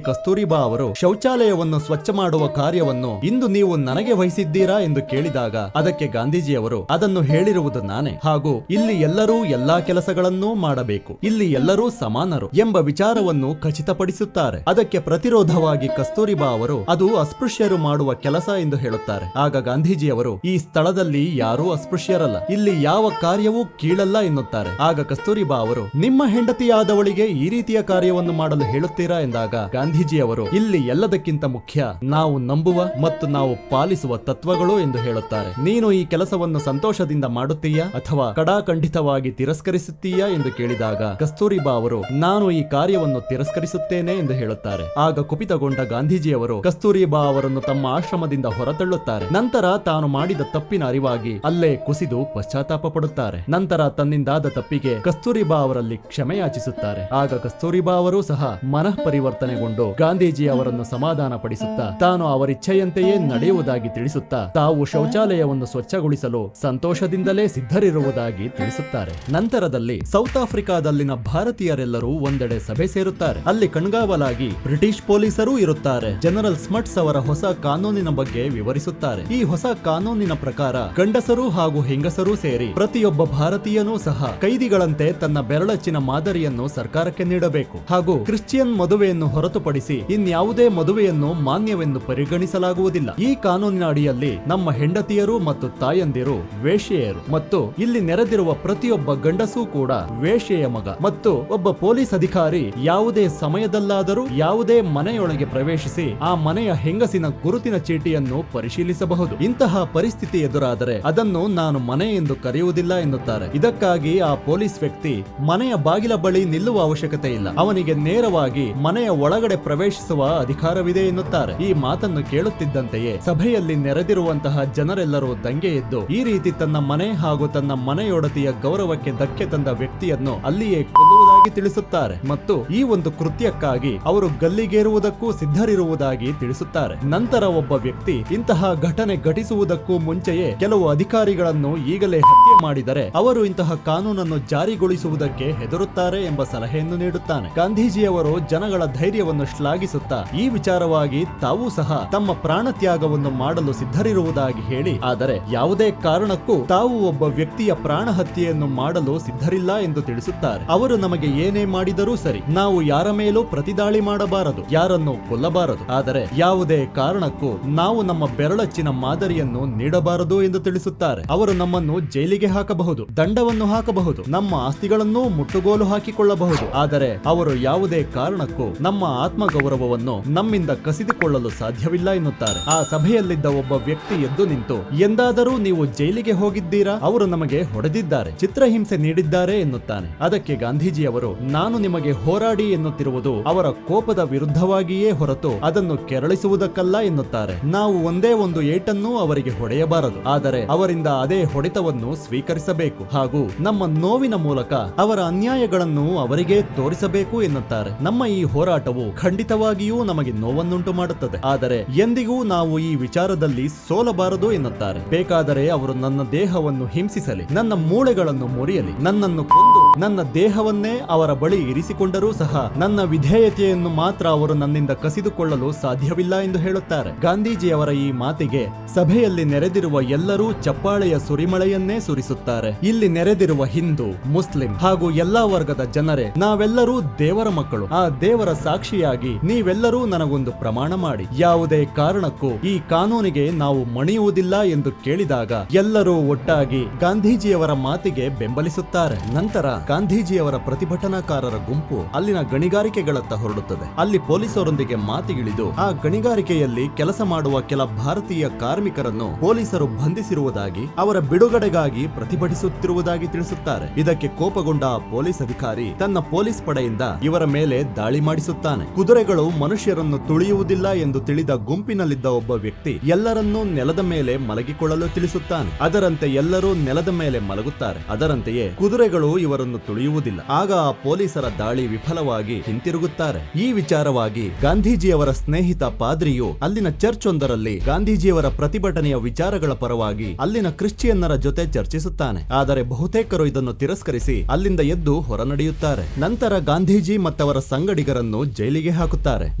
ಕಸ್ತೂರಿಬಾ ಅವರು ಶೌಚಾಲಯವನ್ನು ಸ್ವಚ್ಛ ಮಾಡುವ ಕಾರ್ಯವನ್ನು ಇಂದು ನೀವು ನನಗೆ ವಹಿಸಿದ್ದೀರಾ ಎಂದು ಕೇಳಿದಾಗ ಅದಕ್ಕೆ ಗಾಂಧೀಜಿಯವರು ಅದನ್ನು ಹೇಳಿರುವುದು ನಾನೇ ಹಾಗೂ ಇಲ್ಲಿ ಎಲ್ಲರೂ ಎಲ್ಲಾ ಕೆಲಸಗಳನ್ನೂ ಮಾಡಬೇಕು, ಇಲ್ಲಿ ಎಲ್ಲರೂ ಸಮಾನರು ಎಂಬ ವಿಚಾರವನ್ನು ಖಚಿತಪಡಿಸುತ್ತಾರೆ. ಅದಕ್ಕೆ ಪ್ರತಿರೋಧವಾಗಿ ಕಸ್ತೂರಿಬಾ ಅವರು ಅದು ಅಸ್ಪೃಶ್ಯರು ಮಾಡುವ ಕೆಲಸ ಎಂದು ಹೇಳುತ್ತಾರೆ. ಆಗ ಗಾಂಧೀಜಿಯವರು ಈ ಸ್ಥಳದಲ್ಲಿ ಯಾರೂ ಅಸ್ಪೃಶ್ಯರಲ್ಲ, ಇಲ್ಲಿ ಯಾವ ಕಾರ್ಯವೂ ಕೀಳಲ್ಲ ಎನ್ನುತ್ತಾರೆ. ಆಗ ಕಸ್ತೂರಿಬಾ ಅವರು ನಿಮ್ಮ ಹೆಂಡತಿಯಾದವಳಿಗೆ ಈ ರೀತಿಯ ಕಾರ್ಯವನ್ನು ಮಾಡಲು ಹೇಳುತ್ತೀರಾ ಎಂದಾಗ ಗಾಂಧೀಜಿಯವರು ಇಲ್ಲಿ ಎಲ್ಲದಕ್ಕಿಂತ ಮುಖ್ಯ ನಾವು ನಂಬುವ ಮತ್ತು ನಾವು ಪಾಲಿಸುವ ತತ್ವಗಳು ಎಂದು ಹೇಳುತ್ತಾರೆ. ನೀನು ಈ ಕೆಲಸವನ್ನು ಸಂತೋಷದಿಂದ ಮಾಡುತ್ತೀಯಾ ಅಥವಾ ಕಡಾಖಂಡಿತವಾಗಿ ತಿರಸ್ಕರಿಸುತ್ತೀಯಾ ಎಂದು ಕೇಳಿದಾಗ ಕಸ್ತೂರಿಬಾ ಅವರು ನಾನು ಈ ಕಾರ್ಯವನ್ನು ತಿರಸ್ಕರಿಸುತ್ತೇನೆ ಎಂದು ಹೇಳುತ್ತಾರೆ. ಆಗ ಕುಪಿತಗೊಂಡ ಗಾಂಧೀಜಿಯವರು ಕಸ್ತೂರಿಬಾ ಅವರನ್ನು ತಮ್ಮ ಆಶ್ರಮದಿಂದ ಹೊರತಳ್ಳುತ್ತಾರೆ. ನಂತರ ತಾನು ಮಾಡಿದ ತಪ್ಪಿನ ಅರಿವಾಗಿ ಅಲ್ಲೇ ಕುಸಿದು ಪಶ್ಚಾತ್ತಾಪ ಪಡುತ್ತಾರೆ. ನಂತರ ತನ್ನಿಂದಾದ ತಪ್ಪಿಗೆ ಕಸ್ತೂರಿಬಾ ಅವರಲ್ಲಿ ಕ್ಷಮೆಯಾಚಿಸುತ್ತಾರೆ. ಆಗ ಕಸ್ತೂರಿಬಾ ಅವರು ಸಹ ಮನಃ ಪರಿವರ್ತನೆಗೊಂಡು ಗಾಂಧೀಜಿ ಅವರನ್ನು ಸಮಾಧಾನ ಪಡಿಸುತ್ತಾ ತಾನು ಅವರಿಚ್ಛೆಯಂತೆಯೇ ನಡೆಯುವುದಾಗಿ ತಿಳಿಸುತ್ತಾ ತಾವು ಶೌಚಾಲಯವನ್ನು ಸ್ವಚ್ಛಗೊಳಿಸಲು ಸಂತೋಷದಿಂದಲೇ ಸಿದ್ಧರಿರುವುದಾಗಿ ತಿಳಿಸುತ್ತಾರೆ. ನಂತರದಲ್ಲಿ ಸೌತ್ ಆಫ್ರಿಕಾದಲ್ಲಿನ ಭಾರತೀಯರೆಲ್ಲರೂ ಒಂದೆಡೆ ಸಭೆ ಸೇರುತ್ತಾರೆ. ಅಲ್ಲಿ ಕಣ್ಗಾವಲಾಗಿ ಬ್ರಿಟಿಷ್ ಪೊಲೀಸರೂ ಇರುತ್ತಾರೆ. ಜನರಲ್ ಸ್ಮಟ್ಸ್ ಅವರ ಹೊಸ ಕಾನೂನಿನ ಬಗ್ಗೆ ವಿವರಿಸುತ್ತಾರೆ. ಈ ಹೊಸ ಕಾನೂನಿನ ಪ್ರಕಾರ ಗಂಡಸರು ಹಾಗೂ ಹೆಂಗಸರೂ ಸೇರಿ ಪ್ರತಿಯೊಬ್ಬ ಭಾರತೀಯನೂ ಸಹ ಕೈದಿಗಳಂತೆ ತನ್ನ ಬೆರಳಚ್ಚಿನ ಮಾದರಿಯನ್ನು ಸರ್ಕಾರಕ್ಕೆ ನೀಡಬೇಕು ಹಾಗೂ ಕ್ರಿಶ್ಚಿಯನ್ ಮದುವೆಯನ್ನು ಹೊರತುಪಡಿಸಿ ಇನ್ಯಾವುದೇ ಮದುವೆಯನ್ನು ಮಾನ್ಯವೆಂದು ಪರಿಗಣಿಸಲಾಗುವುದಿಲ್ಲ. ಈ ಕಾನೂನಿನ ಅಡಿಯಲ್ಲಿ ನಮ್ಮ ಹೆಂಡತಿಯರು ಮತ್ತು ತಾಯಂದಿರು ವೇಶ್ಯೆಯರು ಮತ್ತು ಇಲ್ಲಿ ನೆರೆದಿರುವ ಪ್ರತಿಯೊಬ್ಬ ಗಂಡಸೂ ಕೂಡ ವೇಶ್ಯೆಯ ಮಗ ಮತ್ತು ಒಬ್ಬ ಪೊಲೀಸ್ ಅಧಿಕಾರಿ ಯಾವುದೇ ಸಮಯದಲ್ಲಾದರೂ ಯಾವುದೇ ಮನೆಯೊಳಗೆ ಪ್ರವೇಶಿಸಿ ಆ ಮನೆಯ ಹೆಂಗಸಿನ ಗುರುತಿನ ಚೀಟಿಯನ್ನು ಪರಿಶೀಲಿಸಬಹುದು. ಇಂತಹ ಪರಿಸ್ಥಿತಿ ಎದುರಾದರೆ ಅದನ್ನು ನಾನು ಮನೆ ಎಂದು ಕರೆಯುವುದಿಲ್ಲ ಎನ್ನುತ್ತಾರೆ. ಇದಕ್ಕಾಗಿ ಆ ಪೊಲೀಸ್ ವ್ಯಕ್ತಿ ಮನೆಯ ಬಾಗಿಲ ಬಳಿ ನಿಲ್ಲುವ ಅವಶ್ಯಕತೆ ಇಲ್ಲ, ಅವನಿಗೆ ನೇರವಾಗಿ ಮನೆಯ ಒಳಗಡೆ ಪ್ರವೇಶಿಸುವ ಅಧಿಕಾರವಿದೆ ಎನ್ನುತ್ತಾರೆ. ಈ ಮಾತನ್ನು ಕೇಳುತ್ತಿದ್ದಂತೆಯೇ ಸಭೆಯಲ್ಲಿ ನೆರೆದಿರುವಂತಹ ಜನರೆಲ್ಲರೂ ದಂಗೆ ಎದ್ದು ಈ ರೀತಿ ತನ್ನ ಮನೆ ಹಾಗೂ ತನ್ನ ಮನೆಯೊಡತಿಯ ಗೌರವಕ್ಕೆ ಧಕ್ಕೆ ತಂದ ವ್ಯಕ್ತಿಯನ್ನು ಅಲ್ಲಿಯೇ ಕೊಲ್ಲುವುದಾಗಿ ತಿಳಿಸುತ್ತಾರೆ ಮತ್ತು ಈ ಒಂದು ಕೃತ್ಯಕ್ಕಾಗಿ ಅವರು ಗಲ್ಲಿಗೇರುವುದಕ್ಕೂ ಸಿದ್ಧರಿರುವುದಾಗಿ ತಿಳಿಸುತ್ತಾರೆ. ನಂತರ ಒಬ್ಬ ವ್ಯಕ್ತಿ ಇಂತಹ ಘಟನೆ ಘಟಿಸುವುದಕ್ಕೂ ಮುಂಚೆಯೇ ಕೆಲವು ಅಧಿಕಾರಿಗಳನ್ನು ಈಗಲೇ ಹತ್ಯೆ ಮಾಡಿದರೆ ಅವರು ಇಂತಹ ಕಾನೂನನ್ನು ಜಾರಿಗೊಳಿಸುವುದಕ್ಕೆ ಹೆದರುತ್ತಾರೆ ಎಂಬ ಸಲಹೆಯನ್ನು ನೀಡುತ್ತಾನೆ. ಗಾಂಧೀಜಿಯವರು ಜನಗಳ ಧೈರ್ಯವನ್ನು ಶ್ಲಾಘಿಸುತ್ತಾ ಈ ವಿಚಾರವಾಗಿ ತಾವೂ ಸಹ ತಮ್ಮ ಪ್ರಾಣ ತ್ಯಾಗವನ್ನು ಮಾಡಲು ಸಿದ್ಧರಿರುವುದಾಗಿ ಹೇಳಿ, ಆದರೆ ಯಾವುದೇ ಕಾರಣಕ್ಕೂ ತಾವು ಒಬ್ಬ ವ್ಯಕ್ತಿಯ ಪ್ರಾಣ ಹತ್ಯೆಯನ್ನು ಮಾಡಲು ಸಿದ್ಧರಿಲ್ಲ ಎಂದು ತಿಳಿಸುತ್ತಾರೆ. ಅವರು ನಮಗೆ ಏನೇ ಮಾಡಿದರೂ ಸರಿ, ನಾವು ಯಾರ ಮೇಲೂ ಪ್ರತಿದಾಳಿ ಮಾಡಬಾರದು, ಯಾರನ್ನು ಕೊಲ್ಲಬಾರದು. ಆದರೆ ಯಾವುದೇ ಕಾರಣಕ್ಕೂ ನಾವು ನಮ್ಮ ಬೆರಳಚ್ಚಿನ ಮಾದರಿಯನ್ನು ನೀಡಬಾರದು ಎಂದು ತಿಳಿಸುತ್ತಾರೆ. ಅವರು ನಮ್ಮನ್ನು ಜೈಲಿಗೆ ಹಾಕಬಹುದು, ದಂಡವನ್ನು ಹಾಕಬಹುದು, ನಮ್ಮ ಆಸ್ತಿಗಳನ್ನು ಮುಟ್ಟುಗೋಲು ಹಾಕಿಕೊಳ್ಳಬಹುದು. ಆದರೆ ಅವರು ಯಾವುದೇ ಕಾರಣಕ್ಕೂ ನಮ್ಮ ಆತ್ಮಗೌರವವನ್ನು ನಮ್ಮಿಂದ ಕಸಿದುಕೊಳ್ಳಲು ಸಾಧ್ಯವಿಲ್ಲ ಎನ್ನುತ್ತಾರೆ. ಆ ಸಭೆಯಲ್ಲಿದ್ದ ಒಬ್ಬ ವ್ಯಕ್ತಿ ಎದ್ದು ನಿಂತು, ಎಂದಾದರೂ ನೀವು ಜೈಲಿಗೆ ಹೋಗಿದ್ದೀರಾ? ಅವರು ನಮಗೆ ಹೊಡೆದಿದ್ದಾರೆ, ಚಿತ್ರಹಿಂಸೆ ನೀಡಿದ್ದಾರೆ ಎನ್ನುತ್ತಾನೆ. ಅದಕ್ಕೆ ಗಾಂಧೀಜಿಯವರು, ನಾನು ನಿಮಗೆ ಹೋರಾಡಿ ಎನ್ನುತ್ತಿರುವುದು ಅವರ ಕೋಪದ ವಿರುದ್ಧವಾಗಿಯೇ ಹೊರತು ಅದನ್ನು ಕೆರಳಿಸುವುದಕ್ಕಲ್ಲ ಎನ್ನುತ್ತಾರೆ. ನಾವು ಒಂದೇ ಒಂದು ಏಟನ್ನು ಅವರಿಗೆ ಹೊಡೆಯಬಾರದು, ಆದರೆ ಅವರಿಂದ ಅದೇ ಹೊಡೆತವನ್ನು ಸ್ವೀಕರಿಸಬೇಕು ಹಾಗೂ ನಮ್ಮ ನೋವಿನ ಮೂಲಕ ಅವರ ಅನ್ಯಾಯಗಳನ್ನು ಅವರಿಗೆ ತೋರಿಸಬೇಕು ಎನ್ನುತ್ತಾರೆ. ನಮ್ಮ ಈ ಹೋರಾಟವು ಖಂಡಿತವಾಗಿಯೂ ನಮಗೆ ನೋವನ್ನುಂಟು ಮಾಡುತ್ತದೆ, ಆದರೆ ಎಂದಿಗೂ ನಾವು ಈ ವಿಚಾರದಲ್ಲಿ ಸೋಲಬಾರದು ಎನ್ನುತ್ತಾರೆ. ಬೇಕಾದರೆ ಅವರು ನನ್ನ ದೇಹವನ್ನು ಹಿಂಸಿಸಲಿ, ನನ್ನ ಮೂಳೆಗಳನ್ನು ಮುರಿಯಲಿ, ನನ್ನನ್ನು ಕೊಂದು ನನ್ನ ದೇಹವನ್ನೇ ಅವರ ಬಳಿ ಇರಿಸಿಕೊಂಡರೂ ಸಹ ನನ್ನ ವಿಧೇಯತೆಯನ್ನು ಮಾತ್ರ ಅವರು ನನ್ನಿಂದ ಕಸಿದುಕೊಳ್ಳಲು ಸಾಧ್ಯವಿಲ್ಲ ಎಂದು ಹೇಳುತ್ತಾರೆ. ಗಾಂಧೀಜಿಯವರ ಈ ಮಾತಿಗೆ ಸಭೆಯಲ್ಲಿ ನೆರೆದಿರುವ ಎಲ್ಲರೂ ಚಪ್ಪಾಳೆಯ ಸುರಿಮಳೆಯನ್ನೇ ಸುರಿಸುತ್ತಾರೆ. ಇಲ್ಲಿ ನೆರೆದಿರುವ ಹಿಂದೂ, ಮುಸ್ಲಿಂ ಹಾಗೂ ಎಲ್ಲಾ ವರ್ಗದ ಜನರೇ, ನಾವೆಲ್ಲರೂ ದೇವರ ಮಕ್ಕಳು. ಆ ದೇವರ ಸಾಕ್ಷಿಯಾಗಿ ನೀವೆಲ್ಲರೂ ನನಗೊಂದು ಪ್ರಮಾಣ ಮಾಡಿ, ಯಾವುದೇ ಕಾರಣಕ್ಕೂ ಈ ಕಾನೂನಿಗೆ ನಾವು ಮಣಿಯುವುದಿಲ್ಲ ಎಂದು ಕೇಳಿದಾಗ ಎಲ್ಲರೂ ಒಟ್ಟಾಗಿ ಗಾಂಧೀಜಿಯವರ ಮಾತಿಗೆ ಬೆಂಬಲಿಸುತ್ತಾರೆ. ನಂತರ ಗಾಂಧೀಜಿಯವರ ಪ್ರತಿಭಟನಾಕಾರರ ಗುಂಪು ಅಲ್ಲಿನ ಗಣಿಗಾರಿಕೆಗಳತ್ತ ಹೊರಡುತ್ತದೆ. ಅಲ್ಲಿ ಪೊಲೀಸರೊಂದಿಗೆ ಮಾತಿಗಿಳಿದು ಆ ಗಣಿಗಾರಿಕೆಯಲ್ಲಿ ಕೆಲಸ ಮಾಡುವ ಕೆಲ ಭಾರತೀಯ ಕಾರ್ಮಿಕರನ್ನು ಪೊಲೀಸರು ಬಂಧಿಸಿರುವುದಾಗಿ, ಅವರ ಬಿಡುಗಡೆಗಾಗಿ ಪ್ರತಿಭಟಿಸುತ್ತಿರುವುದಾಗಿ ತಿಳಿಸುತ್ತಾರೆ. ಇದಕ್ಕೆ ಕೋಪಗೊಂಡ ಆ ಪೊಲೀಸ್ ಅಧಿಕಾರಿ ತನ್ನ ಪೊಲೀಸ್ ಪಡೆಯಿಂದ ಇವರ ಮೇಲೆ ದಾಳಿ ಮಾಡಿಸುತ್ತಾನೆ. ಕುದುರೆಗಳು ಮನುಷ್ಯರನ್ನು ತುಳಿಯುವುದಿಲ್ಲ ಎಂದು ತಿಳಿದ ಗುಂಪಿನಲ್ಲಿದ್ದ ಒಬ್ಬ ವ್ಯಕ್ತಿ ಎಲ್ಲರನ್ನೂ ನೆಲದ ಮೇಲೆ ಮಲಗಿಕೊಳ್ಳಲು ತಿಳಿಸುತ್ತಾನೆ. ಅದರಂತೆ ಎಲ್ಲರೂ ನೆಲದ ಮೇಲೆ ಮಲಗುತ್ತಾರೆ. ಅದರಂತೆಯೇ ಕುದುರೆಗಳು ಇವರನ್ನು ತುಳಿಯುವುದಿಲ್ಲ. ಆಗ ಆ ಪೊಲೀಸರ ದಾಳಿ ವಿಫಲವಾಗಿ ಹಿಂತಿರುಗುತ್ತಾರೆ. ಈ ವಿಚಾರವಾಗಿ ಗಾಂಧೀಜಿಯವರ ಸ್ನೇಹಿತ ಪಾದ್ರಿಯು ಅಲ್ಲಿನ ಚರ್ಚ್ ಒಂದರಲ್ಲಿ ಗಾಂಧೀಜಿಯವರ ಪ್ರತಿಭಟನೆಯ ವಿಚಾರಗಳ ಪರವಾಗಿ ಅಲ್ಲಿನ ಕ್ರಿಶ್ಚಿಯನ್ನರ ಜೊತೆ ಚರ್ಚಿಸುತ್ತಾನೆ. ಆದರೆ ಬಹುತೇಕರು ಇದನ್ನು ತಿರಸ್ಕರಿಸಿ ಅಲ್ಲಿಂದ ಎದ್ದು ಹೊರನಡೆಯುತ್ತಾರೆ. ನಂತರ ಗಾಂಧೀಜಿ ಮತ್ತವರ ಸಂಗಡಿಗರನ್ನು ಜೈಲಿಗೆ ಹಾಕುತ್ತಾರೆ.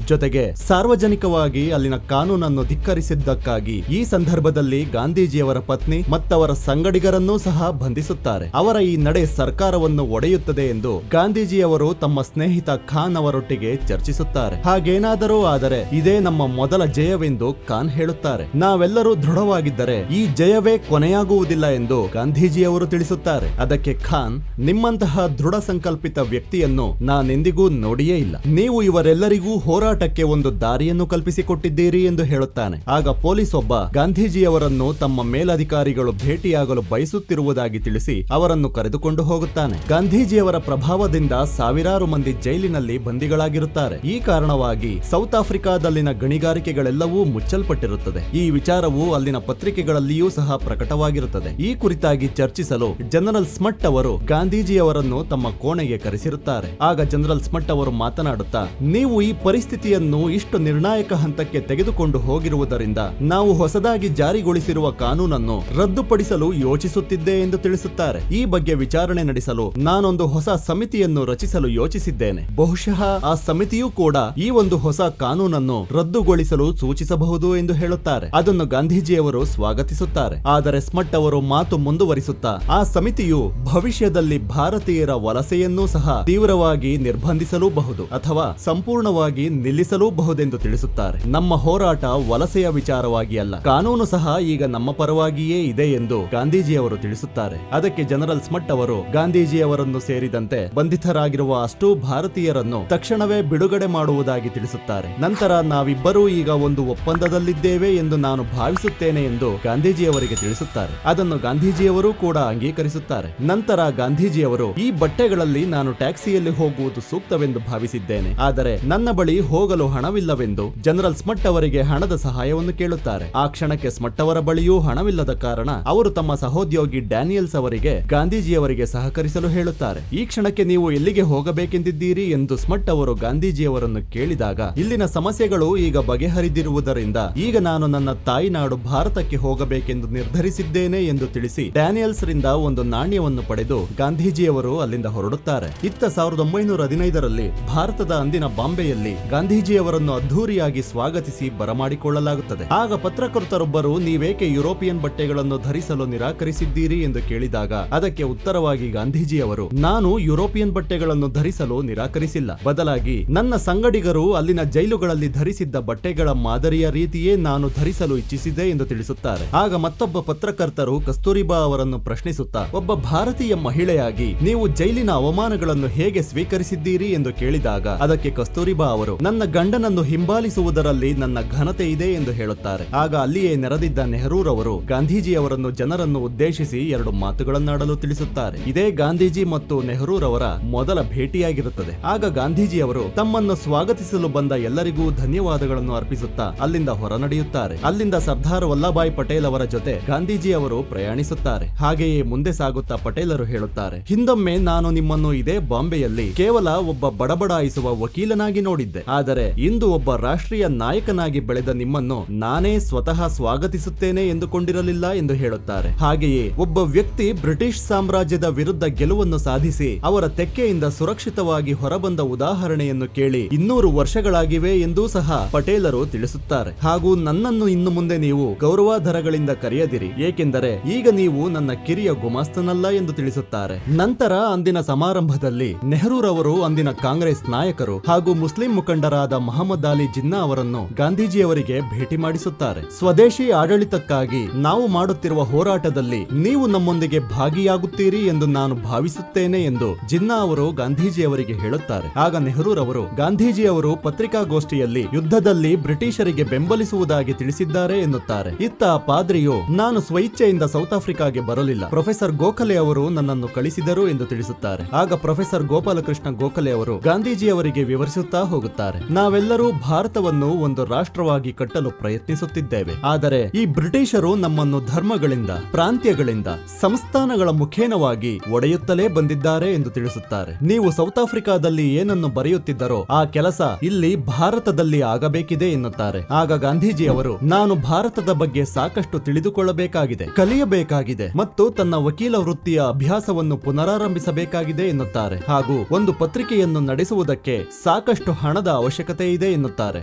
ಜೊತೆಗೆ ಸಾರ್ವಜನಿಕವಾಗಿ ಅಲ್ಲಿನ ಕಾನೂನನ್ನು ಧಿಕ್ಕರಿಸಿದ್ದಕ್ಕಾಗಿ ಈ ಸಂದರ್ಭದಲ್ಲಿ ಗಾಂಧೀಜಿಯವರ ಪತ್ನಿ ಮತ್ತವರ ಸಂಗಡಿಗರನ್ನೂ ಸಹ ಬಂಧಿಸುತ್ತಾರೆ. ಅವರ ಈ ನಡೆ ಸರ್ಕಾರವನ್ನು ಒಡೆಯುತ್ತದೆ ಎಂದು ಗಾಂಧೀಜಿಯವರು ತಮ್ಮ ಸ್ನೇಹಿತ ಖಾನ್ ಅವರೊಟ್ಟಿಗೆ ಚರ್ಚಿಸುತ್ತಾರೆ. ಹಾಗೇನಾದರೂ ಆದರೆ ಇದೇ ನಮ್ಮ ಮೊದಲ ಜಯವೆಂದು ಖಾನ್ ಹೇಳುತ್ತಾರೆ. ನಾವೆಲ್ಲರೂ ದೃಢವಾಗಿದ್ದರೆ ಈ ಜಯವೇ ಕೊನೆಯಾಗುವುದಿಲ್ಲ ಎಂದು ಗಾಂಧೀಜಿಯವರು ತಿಳಿಸುತ್ತಾರೆ. ಅದಕ್ಕೆ ಖಾನ್, ನಿಮ್ಮಂತಹ ದೃಢ ಸಂಕಲ್ಪಿತ ವ್ಯಕ್ತಿಯನ್ನು ನಾನೆಂದಿಗೂ ನೋಡಿಯೇ ಇಲ್ಲ. ನೀವು ಇವರೆಲ್ಲರಿಗೂ ಹೋರಾಟಕ್ಕೆ ಒಂದು ದಾರಿಯನ್ನು ಕಲ್ಪಿಸಿಕೊಟ್ಟಿದ್ದೀರಿ ಎಂದು ಹೇಳುತ್ತಾನೆ. ಆಗ ಪೊಲೀಸ್ ಒಬ್ಬ ಗಾಂಧೀಜಿಯವರನ್ನು ತಮ್ಮ ಮೇಲಧಿಕಾರಿಗಳು ಭೇಟಿಯಾಗಲು ಬಯಸುತ್ತಿರುವುದಾಗಿ ತಿಳಿಸಿ ಅವರನ್ನು ಕರೆದುಕೊಂಡು ಹೋಗುತ್ತಾನೆ. ಗಾಂಧೀಜಿಯವರ ಪ್ರಭಾವದಿಂದ ಸಾವಿರಾರು ಮಂದಿ ಜೈಲಿನಲ್ಲಿ ಬಂದಿಗಳಾಗಿರುತ್ತಾರೆ. ಈ ಕಾರಣವಾಗಿ ಸೌತ್ ಆಫ್ರಿಕಾದಲ್ಲಿನ ಗಣಿಗಾರಿಕೆಗಳೆಲ್ಲವೂ ಮುಚ್ಚಲ್ಪಟ್ಟಿರುತ್ತದೆ. ಈ ವಿಚಾರವು ಅಲ್ಲಿನ ಪತ್ರಿಕೆಗಳಲ್ಲಿಯೂ ಸಹ ಪ್ರಕಟವಾಗಿರುತ್ತದೆ. ಈ ಕುರಿತಾಗಿ ಚರ್ಚಿಸಲು ಜನರಲ್ ಸ್ಮಟ್ ಅವರು ಗಾಂಧೀಜಿಯವರನ್ನು ತಮ್ಮ ಕೋಣೆಗೆ ಕರೆಸಿರುತ್ತಾರೆ. ಆಗ ಜನರಲ್ ಸ್ಮಟ್ ಅವರು ಮಾತನಾಡುತ್ತಾ, ನೀವು ಈ ಪರಿಸ್ಥಿತಿಯನ್ನು ಇಷ್ಟು ನಿರ್ಣಾಯಕ ಹಂತಕ್ಕೆ ತೆಗೆದುಕೊಂಡು ಹೋಗಿರುವುದರಿಂದ ನಾವು ಹೊಸದಾಗಿ ಜಾರಿಗೊಳಿಸಿರುವ ಕಾನೂನನ್ನು ರದ್ದುಪಡಿಸಲು ಯೋಚಿಸುತ್ತಿದ್ದೆ ಎಂದು ತಿಳಿಸುತ್ತಾರೆ. ಈ ಬಗ್ಗೆ ವಿಚಾರಣೆ ನಡೆಸಲು ನಾನೊಂದು ಹೊಸ ಸಮಿತಿಯನ್ನು ರಚಿಸಲು ಯೋಚಿಸಿದ್ದೇನೆ. ಬಹುಶಃ ಆ ಸಮಿತಿಯೂ ಕೂಡ ಈ ಒಂದು ಹೊಸ ಕಾನೂನನ್ನು ರದ್ದುಗೊಳಿಸಲು ಸೂಚಿಸಬಹುದು ಎಂದು ಹೇಳುತ್ತಾರೆ. ಅದನ್ನು ಗಾಂಧೀಜಿಯವರು ಸ್ವಾಗತಿಸುತ್ತಾರೆ. ಆದರೆ ಸ್ಮಟ್ ಅವರು ಮಾತು ಮುಂದುವರಿಸುತ್ತಾ, ಆ ಸಮಿತಿಯು ಭವಿಷ್ಯದಲ್ಲಿ ಭಾರತೀಯರ ವಲಸೆಯನ್ನೂ ಸಹ ತೀವ್ರವಾಗಿ ನಿರ್ಬಂಧಿಸಲೂಬಹುದು ಅಥವಾ ಸಂಪೂರ್ಣವಾಗಿ ನಿಲ್ಲಿಸಲೂಬಹುದೆಂದು ತಿಳಿಸುತ್ತಾರೆ. ನಮ್ಮ ಹೋರಾಟ ವಲಸೆಯ ವಿಚಾರವಾಗಿ ಅಲ್ಲ, ಕಾನೂನು ಸಹ ಈಗ ನಮ್ಮ ಪರವಾಗಿಯೇ ಇದೆ ಎಂದು ಗಾಂಧೀಜಿಯವರು ತಿಳಿಸುತ್ತಾರೆ. ಅದಕ್ಕೆ ಜನರಲ್ ಸ್ಮಟ್ ಅವರು ಗಾಂಧೀಜಿಯವರನ್ನು ಸೇರಿದಂತೆ ಬಂಧಿತರಾಗಿರುವ ಅಷ್ಟೂ ಭಾರತೀಯರನ್ನು ತಕ್ಷಣವೇ ಬಿಡುಗಡೆ ಮಾಡುವುದಾಗಿ ತಿಳಿಸುತ್ತಾರೆ. ನಂತರ ನಾವಿಬ್ಬರೂ ಈಗ ಒಂದು ಒಪ್ಪಂದದಲ್ಲಿದ್ದೇವೆ ಎಂದು ನಾನು ಭಾವಿಸುತ್ತೇನೆ ಎಂದು ಗಾಂಧೀಜಿಯವರಿಗೆ ತಿಳಿಸುತ್ತಾರೆ. ಅದನ್ನು ಗಾಂಧೀಜಿಯವರು ಕೂಡ ಅಂಗೀಕರಿಸುತ್ತಾರೆ. ನಂತರ ಗಾಂಧೀಜಿಯವರು, ಈ ಬಟ್ಟೆಗಳಲ್ಲಿ ನಾನು ಟ್ಯಾಕ್ಸಿಯಲ್ಲಿ ಹೋಗುವುದು ಸೂಕ್ತವೆಂದು ಭಾವಿಸಿದ್ದೇನೆ, ಆದರೆ ನನ್ನ ಬಳಿ ಹೋಗಲು ಹಣವಿಲ್ಲವೆಂದು ಜನರಲ್ ಸ್ಮಟ್ ಅವರಿಗೆ ಹಣದ ಸಹಾಯವನ್ನು ಕೇಳುತ್ತಾರೆ. ಆ ಕ್ಷಣಕ್ಕೆ ಸ್ಮಟ್ ಅವರ ಬಳಿಯೂ ಹಣವಿಲ್ಲದ ಕಾರಣ ಅವರು ತಮ್ಮ ಸಹೋದ್ಯೋಗಿ ಡ್ಯಾನಿಯಲ್ಸ್ ಅವರಿಗೆ ಗಾಂಧೀಜಿಯವರಿಗೆ ಸಹಕರಿಸಲು ಹೇಳುತ್ತಾರೆ. ಈ ಕ್ಷಣಕ್ಕೆ ನೀವು ಎಲ್ಲಿಗೆ ಹೋಗಬೇಕೆಂದಿದ್ದೀರಿ ಎಂದು ಸ್ಮಟ್ ಅವರು ಗಾಂಧೀಜಿಯವರನ್ನು ಕೇಳಿದಾಗ, ಇಲ್ಲಿನ ಸಮಸ್ಯೆಗಳು ಈಗ ಬಗೆಹರಿದಿರುವುದರಿಂದ ಈಗ ನಾನು ನನ್ನ ತಾಯಿನಾಡು ಭಾರತಕ್ಕೆ ಹೋಗಬೇಕೆಂದು ನಿರ್ಧರಿಸಿದ್ದೇನೆ ಎಂದು ತಿಳಿಸಿ ಡ್ಯಾನಿಯಲ್ಸ್ ರಿಂದ ಒಂದು ನಾಣ್ಯವನ್ನು ಪಡೆದು ಗಾಂಧೀಜಿಯವರು ಅಲ್ಲಿಂದ ಹೊರಡುತ್ತಾರೆ. ಇತ್ತ 1915ರಲ್ಲಿ ಭಾರತದ ಅಂದಿನ ಬಾಂಬೆಯಲ್ಲಿ ಗಾಂಧೀಜಿಯವರನ್ನು ಅದ್ಧೂರಿಯಾಗಿ ಸ್ವಾಗತಿಸಿ ಬರಮಾಡಿಕೊಳ್ಳಲಾಗುತ್ತದೆ. ಆಗ ಪತ್ರಕರ್ತರೊಬ್ಬರು, ನೀವೇಕೆ ಯುರೋಪಿಯನ್ ಬಟ್ಟೆಗಳನ್ನು ಧರಿಸಲು ನಿರಾಕರಿಸಿದ್ದೀರಿ ಎಂದು ಕೇಳಿದಾಗ ಅದಕ್ಕೆ ಉತ್ತರವಾಗಿ ಗಾಂಧೀಜಿಯವರು, ಗಾಂಧೀಜಿಯವರು ನಾನು ಯುರೋಪಿಯನ್ ಬಟ್ಟೆಗಳನ್ನು ಧರಿಸಲು ನಿರಾಕರಿಸಿಲ್ಲ, ಬದಲಾಗಿ ನನ್ನ ಸಂಗಡಿಗರು ಅಲ್ಲಿನ ಜೈಲುಗಳಲ್ಲಿ ಧರಿಸಿದ್ದ ಬಟ್ಟೆಗಳ ಮಾದರಿಯ ರೀತಿಯೇ ನಾನು ಧರಿಸಲು ಇಚ್ಛಿಸಿದೆ ಎಂದು ತಿಳಿಸುತ್ತಾರೆ. ಆಗ ಮತ್ತೊಬ್ಬ ಪತ್ರಕರ್ತರು ಕಸ್ತೂರಿಬಾ ಅವರನ್ನು ಪ್ರಶ್ನಿಸುತ್ತಾ, ಒಬ್ಬ ಭಾರತೀಯ ಮಹಿಳೆಯಾಗಿ ನೀವು ಜೈಲಿನ ಅವಮಾನಗಳನ್ನು ಹೇಗೆ ಸ್ವೀಕರಿಸಿದ್ದೀರಿ ಎಂದು ಕೇಳಿದಾಗ ಅದಕ್ಕೆ ಕಸ್ತೂರಿಬಾ ಅವರು, ನನ್ನ ಗಂಡನನ್ನು ಹಿಂಬಾಲಿಸುವುದರಲ್ಲಿ ನನ್ನ ಘನತೆ ಇದೆ ಎಂದು ಹೇಳುತ್ತಾರೆ. ಆಗ ಅಲ್ಲಿಯೇ ನೆರೆದಿದ್ದ ನೆಹರೂರವರು ಗಾಂಧೀಜಿಯವರನ್ನು ಜನರನ್ನು ಉದ್ದೇಶಿಸಿ ಎರಡು ಮಾತುಗಳನ್ನಾಡಲು ತಿಳಿಸುತ್ತಾರೆ. ಇದೇ ಗಾಂಧೀಜಿ ಮತ್ತು ನೆಹರೂರವರ ಮೊದಲ ಭೇಟಿಯಾಗಿರುತ್ತದೆ. ಆಗ ಗಾಂಧೀಜಿಯವರು ತಮ್ಮನ್ನು ಸ್ವಾಗತಿಸಲು ಬಂದ ಎಲ್ಲರಿಗೂ ಧನ್ಯವಾದಗಳನ್ನು ಅರ್ಪಿಸುತ್ತಾ ಅಲ್ಲಿಂದ ಹೊರ ನಡೆಯುತ್ತಾರೆ. ಅಲ್ಲಿಂದ ಸರ್ದಾರ್ ವಲ್ಲಭಾಯ್ ಪಟೇಲ್ ಅವರ ಜೊತೆ ಗಾಂಧೀಜಿ ಅವರು ಪ್ರಯಾಣಿಸುತ್ತಾರೆ. ಹಾಗೆಯೇ ಮುಂದೆ ಸಾಗುತ್ತಾ ಪಟೇಲರು ಹೇಳುತ್ತಾರೆ, ಹಿಂದೊಮ್ಮೆ ನಾನು ನಿಮ್ಮನ್ನು ಇದೇ ಬಾಂಬೆಯಲ್ಲಿ ಕೇವಲ ಒಬ್ಬ ಬಡಬಡಾಯಿಸುವ ವಕೀಲನಾಗಿ ನೋಡಿದ್ದೆ, ಆದರೆ ಇಂದು ಒಬ್ಬ ರಾಷ್ಟ್ರೀಯ ನಾಯಕನಾಗಿ ಬೆಳೆದ ನಿಮ್ಮನ್ನು ನಾನೇ ಸ್ವತಃ ಸ್ವಾಗತಿಸುತ್ತೇನೆ ಎಂದುಕೊಂಡಿರಲಿಲ್ಲ ಎಂದು ಹೇಳುತ್ತಾರೆ. ಹಾಗೆಯೇ ಒಬ್ಬ ವ್ಯಕ್ತಿ ಬ್ರಿಟಿಷ್ ಸಾಮ್ರಾಜ್ಯದ ವಿರುದ್ಧ ಗೆಲುವನ್ನು ಸಾಧಿಸಿ ಅವರ ತೆಕ್ಕೆಯಿಂದ ಸುರಕ್ಷಿತವಾಗಿ ಹೊರಬಂದ ಉದಾಹರಣೆಯನ್ನು ಕೇಳಿ 200 ವರ್ಷಗಳಾಗಿವೆ ಎಂದೂ ಸಹ ಪಟೇಲರು ತಿಳಿಸುತ್ತಾರೆ. ಹಾಗೂ ನನ್ನನ್ನು ಇನ್ನು ಮುಂದೆ ನೀವು ಗೌರವಾಧರಗಳಿಂದ ಕರೆಯದಿರಿ, ಏಕೆಂದರೆ ಈಗ ನೀವು ನನ್ನ ಕಿರಿಯ ಗುಮಾಸ್ತನಲ್ಲ ಎಂದು ತಿಳಿಸುತ್ತಾರೆ. ನಂತರ ಅಂದಿನ ಸಮಾರಂಭದಲ್ಲಿ ನೆಹರೂರವರು ಅಂದಿನ ಕಾಂಗ್ರೆಸ್ ನಾಯಕರು ಹಾಗೂ ಮುಸ್ಲಿಂ ಮುಖಂಡರಾದ ಮಹಮ್ಮದ್ ಅಲಿ ಜಿನ್ನಾ ಅವರನ್ನು ಗಾಂಧೀಜಿಯವರಿಗೆ ಭೇಟಿ ಮಾಡಿಸುತ್ತಾರೆ. ಸ್ವದೇಶಿ ಆಡಳಿತಕ್ಕಾಗಿ ನಾವು ಮಾಡುತ್ತಿರುವ ಹೋರಾಟದಲ್ಲಿ ನೀವು ನಮ್ಮೊಂದಿಗೆ ಭಾಗಿಯಾಗುತ್ತೀರಿ ಎಂದು ನಾನು ಭಾವಿಸುತ್ತೇನೆ ಎಂದು ಜಿನ್ನಾ ಅವರು ಗಾಂಧೀಜಿಯವರಿಗೆ ಹೇಳುತ್ತಾರೆ. ಆಗ ನೆಹರೂರವರು ಗಾಂಧೀಜಿಯವರು ಪತ್ರಿಕಾಗೋಷ್ಠಿಯಲ್ಲಿ ಯುದ್ಧದಲ್ಲಿ ಬ್ರಿಟಿಷರಿಗೆ ಬೆಂಬಲಿಸುವುದಾಗಿ ತಿಳಿಸಿದ್ದಾರೆ ಎನ್ನುತ್ತಾರೆ. ಇತ್ತ ಪಾದ್ರಿಯು, ನಾನು ಸ್ವಇಚ್ಛೆಯಿಂದ ಸೌತ್ ಆಫ್ರಿಕಾಗೆ ಬರಲಿಲ್ಲ, ಪ್ರೊಫೆಸರ್ ಗೋಖಲೆ ಅವರು ನನ್ನನ್ನು ಕಳಿಸಿದರು ಎಂದು ತಿಳಿಸುತ್ತಾರೆ. ಆಗ ಪ್ರೊಫೆಸರ್ ಗೋಪಾಲಕೃಷ್ಣ ಗೋಖಲೆ ಅವರು ಗಾಂಧೀಜಿಯವರಿಗೆ ವಿವರಿಸುತ್ತಾ ಹೋಗುತ್ತಾರೆ, ನಾವೆಲ್ಲರೂ ಭಾರತವನ್ನು ಒಂದು ರಾಷ್ಟ್ರವಾಗಿ ಕಟ್ಟಲು ಪ್ರಯತ್ನಿಸುತ್ತಿದ್ದೇವೆ, ಆದರೆ ಈ ಬ್ರಿಟಿಷರು ನಮ್ಮನ್ನು ಧರ್ಮಗಳಿಂದ, ಪ್ರಾಂತ್ಯಗಳಿಂದ, ಸಂಸ್ಥಾನಗಳ ಮುಖೇನವಾಗಿ ಒಡೆಯುತ್ತಲೇ ಬಂದಿದ್ದಾರೆ ಎಂದು ತಿಳಿಸುತ್ತಾರೆ. ನೀವು ಸೌತ್ ಆಫ್ರಿಕಾದಲ್ಲಿ ಏನನ್ನು ಬರೆಯುತ್ತಿದ್ದರೋ ಆ ಕೆಲಸ ಇಲ್ಲಿ ಭಾರತದಲ್ಲಿ ಆಗಬೇಕಿದೆ ಎನ್ನುತ್ತಾರೆ. ಆಗ ಗಾಂಧೀಜಿಯವರು, ನಾನು ಭಾರತದ ಬಗ್ಗೆ ಸಾಕಷ್ಟು ತಿಳಿದುಕೊಳ್ಳಬೇಕಾಗಿದೆ, ಕಲಿಯಬೇಕಾಗಿದೆ ಮತ್ತು ತನ್ನ ವಕೀಲ ವೃತ್ತಿಯ ಅಭ್ಯಾಸವನ್ನು ಪುನರಾರಂಭಿಸಬೇಕಾಗಿದೆ ಎನ್ನುತ್ತಾರೆ. ಹಾಗೂ ಒಂದು ಪತ್ರಿಕೆಯನ್ನು ನಡೆಸುವುದಕ್ಕೆ ಸಾಕಷ್ಟು ಹಣದ ಅವಶ್ಯಕತೆ ಇದೆ ಎನ್ನುತ್ತಾರೆ.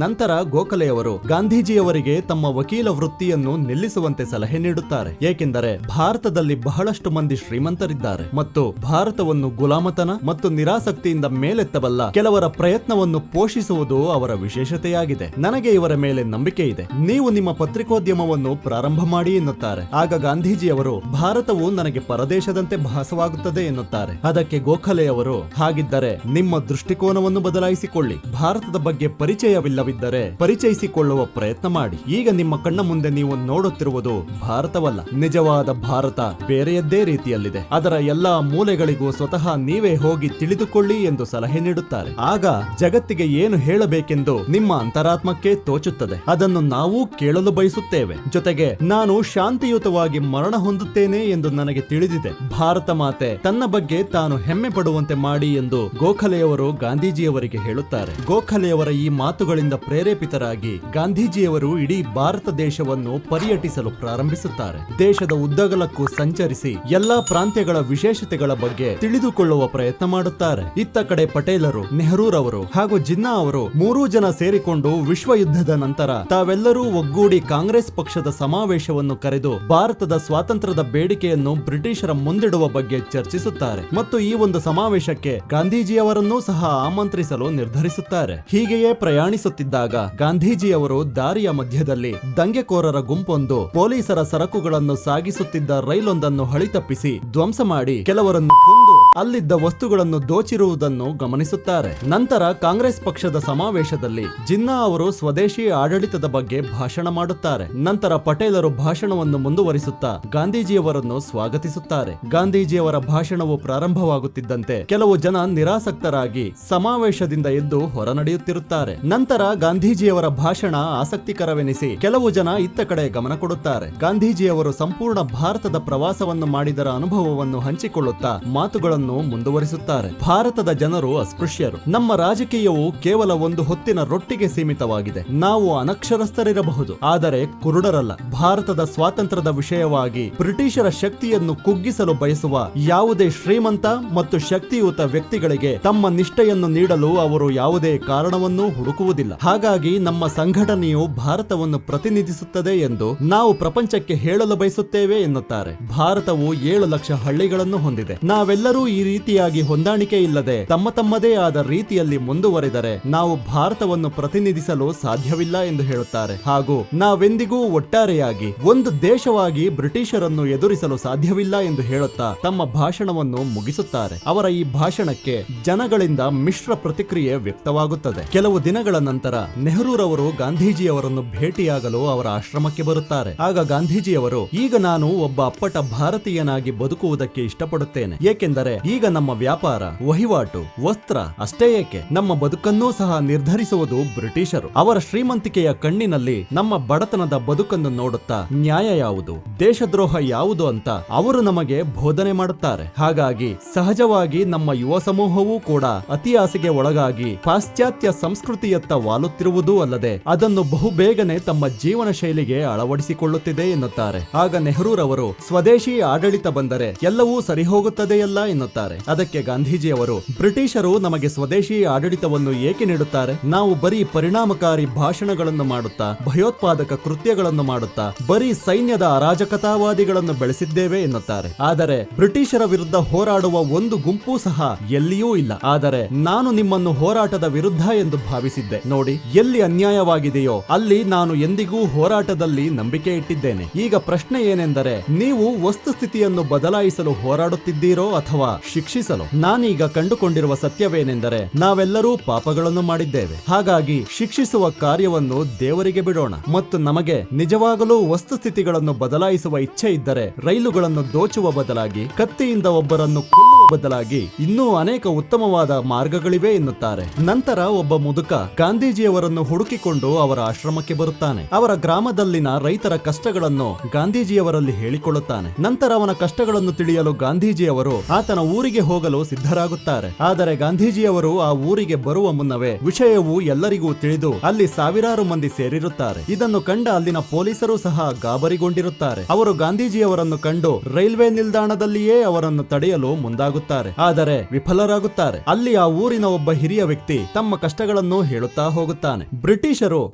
ನಂತರ ಗೋಖಲೆಯವರು ಗಾಂಧೀಜಿಯವರಿಗೆ ತಮ್ಮ ವಕೀಲ ವೃತ್ತಿಯನ್ನು ನಿಲ್ಲಿಸುವಂತೆ ಸಲಹೆ ನೀಡುತ್ತಾರೆ, ಏಕೆಂದರೆ ಭಾರತದಲ್ಲಿ ಬಹಳಷ್ಟು ಮಂದಿ ಶ್ರೀಮಂತರಿದ್ದಾರೆ ಮತ್ತು ಭಾರತವನ್ನು ಗುಲಾಮತನ ಮತ್ತು ನಿರಾಸಕ್ತಿಯಿಂದ ಮೇಲೆತ್ತಬಲ್ಲ ಕೆಲವರ ಪ್ರಯತ್ನವನ್ನು ಪೋಷಿಸುವುದು ಅವರ ವಿಶೇಷತೆಯಾಗಿದೆ. ನನಗೆ ಇವರ ಮೇಲೆ ನಂಬಿಕೆ ಇದೆ, ನೀವು ನಿಮ್ಮ ಪತ್ರಿಕೋದ್ಯಮವನ್ನು ಪ್ರಾರಂಭ ಮಾಡಿ ಎನ್ನುತ್ತಾರೆ. ಆಗ ಗಾಂಧೀಜಿಯವರು, ಭಾರತವು ನನಗೆ ಪರದೇಶದಂತೆ ಭಾಸವಾಗುತ್ತದೆ ಎನ್ನುತ್ತಾರೆ. ಅದಕ್ಕೆ ಗೋಖಲೆಯವರು, ಹಾಗಿದ್ದರೆ ನಿಮ್ಮ ದೃಷ್ಟಿಕೋನವನ್ನು ಬದಲಾಯಿಸಿಕೊಳ್ಳಿ, ಭಾರತದ ಬಗ್ಗೆ ಪರಿಚಯವಿಲ್ಲವಿದ್ದರೆ ಪರಿಚಯಿಸಿಕೊಳ್ಳುವ ಪ್ರಯತ್ನ ಮಾಡಿ. ಈಗ ನಿಮ್ಮ ಕಣ್ಣ ಮುಂದೆ ನೀವು ನೋಡುತ್ತಿರುವುದು ಭಾರತವಲ್ಲ, ನಿಜವಾದ ಭಾರತ ಬೇರೆಯದ್ದೇ ರೀತಿಯಲ್ಲಿದೆ, ಅದರ ಎಲ್ಲಾ ಮೂಲೆಗಳಿಗೂ ಸ್ವತಃ ನೀವೇ ಹೋಗಿ ತಿಳಿದುಕೊಳ್ಳಿ ಎಂದು ಸಲಹೆ ನೀಡುತ್ತಾರೆ. ಆಗ ಜಗತ್ತಿಗೆ ಏನು ಹೇಳಬೇಕೆಂದು ನಿಮ್ಮ ಅಂತರಾತ್ಮಕ್ಕೆ ತೋಚುತ್ತದೆ, ಅದನ್ನು ನಾವು ಕೇಳಲು ಬಯಸುತ್ತೇವೆ. ಜೊತೆಗೆ ನಾನು ಶಾಂತಿಯುತವಾಗಿ ಮರಣ ಹೊಂದುತ್ತೇನೆ ಎಂದು ನನಗೆ ತಿಳಿದಿದೆ, ಭಾರತ ಮಾತೆ ತನ್ನ ಬಗ್ಗೆ ತಾನು ಹೆಮ್ಮೆ ಪಡುವಂತೆ ಮಾಡಿ ಎಂದು ಗೋಖಲೆಯವರು ಗಾಂಧೀಜಿಯವರಿಗೆ ಹೇಳುತ್ತಾರೆ. ಗೋಖಲೆಯವರ ಈ ಮಾತುಗಳಿಂದ ಪ್ರೇರೇಪಿತರಾಗಿ ಗಾಂಧೀಜಿಯವರು ಇಡೀ ಭಾರತ ದೇಶವನ್ನು ಪರ್ಯಟಿಸಲು ಪ್ರಾರಂಭಿಸುತ್ತಾರೆ. ದೇಶದ ಉದ್ದಗಲಕ್ಕೂ ಸಂಚರಿಸಿ ಎಲ್ಲಾ ಪ್ರಾಂತ್ಯಗಳ ವಿಶೇಷತೆಗಳ ಬಗ್ಗೆ ತಿಳಿದುಕೊಳ್ಳುವ ಪ್ರಯತ್ನ ಮಾಡುತ್ತಾರೆ. ಇತ್ತ ಕಡೆ ಪಟೇಲರು, ನೆಹರೂರವರು ಹಾಗೂ ಜಿನ್ನಾ ಅವರು ಮೂರೂ ಜನ ಸೇರಿಕೊಂಡು ವಿಶ್ವ ಯುದ್ಧದ ನಂತರ ತಾವೆಲ್ಲರೂ ಒಗ್ಗೂಡಿ ಕಾಂಗ್ರೆಸ್ ಪಕ್ಷದ ಸಮಾವೇಶವನ್ನು ಕರೆದು ಭಾರತದ ಸ್ವಾತಂತ್ರ್ಯದ ಬೇಡಿಕೆಯನ್ನು ಬ್ರಿಟಿಷರ ಮುಂದಿಡುವ ಬಗ್ಗೆ ಚರ್ಚಿಸುತ್ತಾರೆ ಮತ್ತು ಈ ಒಂದು ಸಮಾವೇಶಕ್ಕೆ ಗಾಂಧೀಜಿಯವರನ್ನೂ ಸಹ ಆಮಂತ್ರಿಸಲು ನಿರ್ಧರಿಸುತ್ತಾರೆ. ಹೀಗೆಯೇ ಪ್ರಯಾಣಿಸುತ್ತಿದ್ದಾಗ ಗಾಂಧೀಜಿಯವರು ದಾರಿಯ ಮಧ್ಯದಲ್ಲಿ ದಂಗೆಕೋರರ ಗುಂಪೊಂದು ಪೊಲೀಸರ ಸರಕುಗಳನ್ನು ಸಾಗಿಸುತ್ತಿದ್ದ ರೈಲೊಂದನ್ನು ಹಳಿತಪ್ಪಿಸಿ ಧ್ವಂಸ ಮಾಡಿ ಕೆಲವರನ್ನು ಕೊಂದು ಅಲ್ಲಿದ್ದ ವಸ್ತುಗಳನ್ನು ದೋಚಿರುವುದನ್ನು ಗಮನಿಸುತ್ತಾರೆ. ನಂತರ ಕಾಂಗ್ರೆಸ್ ಪಕ್ಷದ ಸಮಾವೇಶದಲ್ಲಿ ಜಿನ್ನಾ ಅವರು ಸ್ವದೇಶಿ ಆಡಳಿತದ ಬಗ್ಗೆ ಭಾಷಣ ಮಾಡುತ್ತಾರೆ. ನಂತರ ಪಟೇಲರು ಭಾಷಣವನ್ನು ಮುಂದುವರಿಸುತ್ತಾ ಗಾಂಧೀಜಿಯವರನ್ನು ಸ್ವಾಗತಿಸುತ್ತಾರೆ. ಗಾಂಧೀಜಿಯವರ ಭಾಷಣವು ಪ್ರಾರಂಭವಾಗುತ್ತಿದ್ದಂತೆ ಕೆಲವು ಜನ ನಿರಾಸಕ್ತರಾಗಿ ಸಮಾವೇಶದಿಂದ ಎದ್ದು ಹೊರ ನಡೆಯುತ್ತಿರುತ್ತಾರೆ. ನಂತರ ಗಾಂಧೀಜಿಯವರ ಭಾಷಣ ಆಸಕ್ತಿಕರವೆನಿಸಿ ಕೆಲವು ಜನ ಇತ್ತ ಕಡೆ ಗಮನ ಕೊಡುತ್ತಾರೆ. ಗಾಂಧೀಜಿಯವರು ಸಂಪೂರ್ಣ ಭಾರತದ ಪ್ರವಾಸವನ್ನು ಮಾಡಿದರ ಅನುಭವವನ್ನು ಹಂಚಿಕೊಳ್ಳುತ್ತಾ ಮಾತುಗಳನ್ನು ಮುಂದುವರಿಸುತ್ತಾರೆ. ಭಾರತದ ಜನರು ಅಸ್ಪೃಶ್ಯರು, ನಮ್ಮ ರಾಜಕೀಯವು ಕೇವಲ ಒಂದು ಹೊತ್ತಿನ ರೊಟ್ಟಿಗೆ ಸೀಮಿತವಾಗಿದೆ, ನಾವು ಅನಕ್ಷರಸ್ಥರಿರಬಹುದು ಆದರೆ ಕುರುಡರಲ್ಲ. ಭಾರತದ ಸ್ವಾತಂತ್ರ್ಯದ ವಿಷಯವಾಗಿ ಬ್ರಿಟಿಷರ ಶಕ್ತಿಯನ್ನು ಕುಗ್ಗಿಸಲು ಬಯಸುವ ಯಾವುದೇ ಶ್ರೀಮಂತ ಮತ್ತು ಶಕ್ತಿಯುತ ವ್ಯಕ್ತಿಗಳಿಗೆ ತಮ್ಮ ನಿಷ್ಠೆಯನ್ನು ನೀಡಲು ಅವರು ಯಾವುದೇ ಕಾರಣವನ್ನು ಹುಡುಕುವುದಿಲ್ಲ. ಹಾಗಾಗಿ ನಮ್ಮ ಸಂಘಟನೆಯು ಭಾರತವನ್ನು ಪ್ರತಿನಿಧಿಸುತ್ತದೆ ಎಂದು ನಾವು ಪ್ರಪಂಚಕ್ಕೆ ಹೇಳಲು ಬಯಸುತ್ತೇವೆ ಎನ್ನುತ್ತಾರೆ. ಭಾರತವು 7 ಲಕ್ಷ ಹಳ್ಳಿಗಳನ್ನು ಹೊಂದಿದೆ, ನಾವೆಲ್ಲರೂ ಈ ರೀತಿಯಾಗಿ ಹೊಂದಾಣಿಕೆ ಇಲ್ಲದೆ ತಮ್ಮ ತಮ್ಮದೇ ಆದ ರೀತಿಯಲ್ಲಿ ಮುಂದುವರೆದರೆ ನಾವು ಭಾರತವನ್ನು ಪ್ರತಿನಿಧಿಸಲು ಸಾಧ್ಯವಿಲ್ಲ ಎಂದು ಹೇಳುತ್ತಾರೆ. ಹಾಗೂ ನಾವೆಂದಿಗೂ ಒಟ್ಟಾರೆಯಾಗಿ ಒಂದು ದೇಶವಾಗಿ ಬ್ರಿಟಿಷರನ್ನು ಎದುರಿಸಲು ಸಾಧ್ಯವಿಲ್ಲ ಎಂದು ಹೇಳುತ್ತಾ ತಮ್ಮ ಭಾಷಣವನ್ನು ಮುಗಿಸುತ್ತಾರೆ. ಅವರ ಈ ಭಾಷಣಕ್ಕೆ ಜನಗಳಿಂದ ಮಿಶ್ರ ಪ್ರತಿಕ್ರಿಯೆ ವ್ಯಕ್ತವಾಗುತ್ತದೆ. ಕೆಲವು ದಿನಗಳ ನಂತರ ನೆಹರೂರವರು ಗಾಂಧೀಜಿಯವರನ್ನು ಭೇಟಿಯಾಗಲು ಅವರ ಆಶ್ರಮಕ್ಕೆ ಬರುತ್ತಾರೆ. ಆಗ ಗಾಂಧೀಜಿಯವರು, ಈಗ ನಾನು ಒಬ್ಬ ಅಪ್ಪಟ ಭಾರತೀಯನಾಗಿ ಬದುಕುವುದಕ್ಕೆ ಇಷ್ಟಪಡುತ್ತೇನೆ, ಏಕೆಂದರೆ ಈಗ ನಮ್ಮ ವ್ಯಾಪಾರ, ವಹಿವಾಟು, ವಸ್ತ್ರ ಅಷ್ಟೇ ಏಕೆ ನಮ್ಮ ಬದುಕನ್ನೂ ಸಹ ನಿರ್ಧರಿಸುವುದು ಬ್ರಿಟಿಷರು. ಅವರ ಶ್ರೀಮಂತಿಕೆಯ ಕಣ್ಣಿನಲ್ಲಿ ನಮ್ಮ ಬಡತನದ ಬದುಕನ್ನು ನೋಡುತ್ತಾ ನ್ಯಾಯ ಯಾವುದು, ದೇಶದ್ರೋಹ ಯಾವುದು ಅಂತ ಅವರು ನಮಗೆ ಬೋಧನೆ ಮಾಡುತ್ತಾರೆ. ಹಾಗಾಗಿ ಸಹಜವಾಗಿ ನಮ್ಮ ಯುವ ಸಮೂಹವೂ ಕೂಡ ಅತಿ ಆಸೆಗೆ ಒಳಗಾಗಿ ಪಾಶ್ಚಾತ್ಯ ಸಂಸ್ಕೃತಿಯತ್ತ ವಾಲುತ್ತಿರುವುದೂ ಅಲ್ಲದೆ ಅದನ್ನು ಬಹುಬೇಗನೆ ತಮ್ಮ ಜೀವನ ಶೈಲಿಗೆ ಅಳವಡಿಸಿಕೊಳ್ಳುತ್ತಿದೆ ಎನ್ನುತ್ತಾರೆ. ಆಗ ನೆಹರೂರವರು, ಸ್ವದೇಶಿ ಆಡಳಿತ ಬಂದರೆ ಎಲ್ಲವೂ ಸರಿ ಹೋಗುತ್ತದೆಯಲ್ಲ ಎನ್ನುತ್ತಾರೆ. ಅದಕ್ಕೆ ಗಾಂಧೀಜಿಯವರು, ಬ್ರಿಟಿಷರು ನಮಗೆ ಸ್ವದೇಶಿ ಆಡಳಿತವನ್ನು ಏಕೆ ನೀಡುತ್ತಾರೆ? ನಾವು ಬರೀ ಪರಿಣಾಮಕಾರಿ ಭಾಷಣಗಳನ್ನು ಮಾಡುತ್ತಾ, ಭಯೋತ್ಪಾದಕ ಕೃತ್ಯಗಳನ್ನು ಮಾಡುತ್ತಾ, ಬರೀ ಸೈನ್ಯದ ಅರಾಜಕತಾವಾದಿಗಳನ್ನು ಬೆಳೆಸಿದ್ದೇವೆ ಎನ್ನುತ್ತಾರೆ. ಆದರೆ ಬ್ರಿಟಿಷರ ವಿರುದ್ಧ ಹೋರಾಡುವ ಒಂದು ಗುಂಪು ಸಹ ಎಲ್ಲಿಯೂ ಇಲ್ಲ. ಆದರೆ ನಾನು ನಿಮ್ಮನ್ನು ಹೋರಾಟದ ವಿರುದ್ಧ ಎಂದು ಭಾವಿಸಿದ್ದೆ. ನೋಡಿ, ಎಲ್ಲಿ ಅನ್ಯಾಯವಾಗಿದೆಯೋ ಅಲ್ಲಿ ನಾನು ಎಂದಿಗೂ ಹೋರಾಟದಲ್ಲಿ ನಂಬಿಕೆ ಇಟ್ಟಿದ್ದೇನೆ. ಈಗ ಪ್ರಶ್ನೆ ಏನೆಂದರೆ, ನೀವು ವಸ್ತುಸ್ಥಿತಿಯನ್ನು ಬದಲಾಯಿಸಲು ಹೋರಾಡುತ್ತಿದ್ದೀರೋ ಅಥವಾ ಶಿಕ್ಷಿಸಲು? ನಾನೀಗ ಕಂಡುಕೊಂಡಿರುವ ಸತ್ಯವೇನೆಂದರೆ, ನಾವೆಲ್ಲರೂ ಪಾಪಗಳನ್ನು ಮಾಡಿದ್ದೇವೆ. ಹಾಗಾಗಿ ಶಿಕ್ಷಿಸುವ ಕಾರ್ಯವನ್ನು ದೇವರಿಗೆ ಬಿಡೋಣ. ಮತ್ತು ನಮಗೆ ನಿಜವಾಗಲೂ ವಸ್ತುಸ್ಥಿತಿಗಳನ್ನು ಬದಲಾಯಿಸುವ ಇಚ್ಛೆ ಇದ್ದರೆ ರೈಲುಗಳನ್ನು ದೋಚುವ ಬದಲಾಗಿ, ಕತ್ತಿಯಿಂದ ಒಬ್ಬರನ್ನು ಕೊಲ್ಲುವ ಬದಲಾಗಿ ಇನ್ನೂ ಅನೇಕ ಉತ್ತಮವಾದ ಮಾರ್ಗಗಳಿವೆ ಎನ್ನುತ್ತಾರೆ. ನಂತರ ಒಬ್ಬ ಮುದುಕ ಗಾಂಧೀಜಿಯವರನ್ನು ಹುಡುಕಿಕೊಂಡು ಅವರ ಆಶ್ರಮಕ್ಕೆ ಬರುತ್ತಾನೆ. ಅವರ ಗ್ರಾಮದಲ್ಲಿನ ರೈತರ ಕಷ್ಟಗಳನ್ನು ಗಾಂಧೀಜಿಯವರಲ್ಲಿ ಹೇಳಿಕೊಳ್ಳುತ್ತಾನೆ. ನಂತರ ಅವನ ಕಷ್ಟಗಳನ್ನು ತಿಳಿಯಲು ಗಾಂಧೀಜಿಯವರು ಆತನ ಊರಿಗೆ ಹೋಗಲು ಸಿದ್ಧರಾಗುತ್ತಾರೆ. ಆದರೆ ಗಾಂಧೀಜಿಯವರು ಆ ಊರಿಗೆ ಬರುವ ಮುನ್ನವೇ ವಿಷಯವು ಎಲ್ಲರಿಗೂ ತಿಳಿದು ಅಲ್ಲಿ ಸಾವಿರಾರು ಮಂದಿ ಸೇರಿರುತ್ತಾರೆ. ಇದನ್ನು ಕಂಡ ಅಲ್ಲಿನ ಪೊಲೀಸರು ಸಹ ಗಾಬರಿಗೊಂಡಿರುತ್ತಾರೆ. ಅವರು ಗಾಂಧೀಜಿಯವರನ್ನು ಕಂಡು ರೈಲ್ವೆ ನಿಲ್ದಾಣದಲ್ಲಿಯೇ ಅವರನ್ನು ತಡೆಯಲು ಮುಂದಾಗುತ್ತಾರೆ. ಆದರೆ ವಿಫಲರಾಗುತ್ತಾರೆ. ಅಲ್ಲಿ ಆ ಊರಿನ ಒಬ್ಬ ಹಿರಿಯ ವ್ಯಕ್ತಿ ತಮ್ಮ ಕಷ್ಟಗಳನ್ನು ಹೇಳುತ್ತಾ ಹೋಗುತ್ತಾನೆ. ಬ್ರಿಟಿಷರು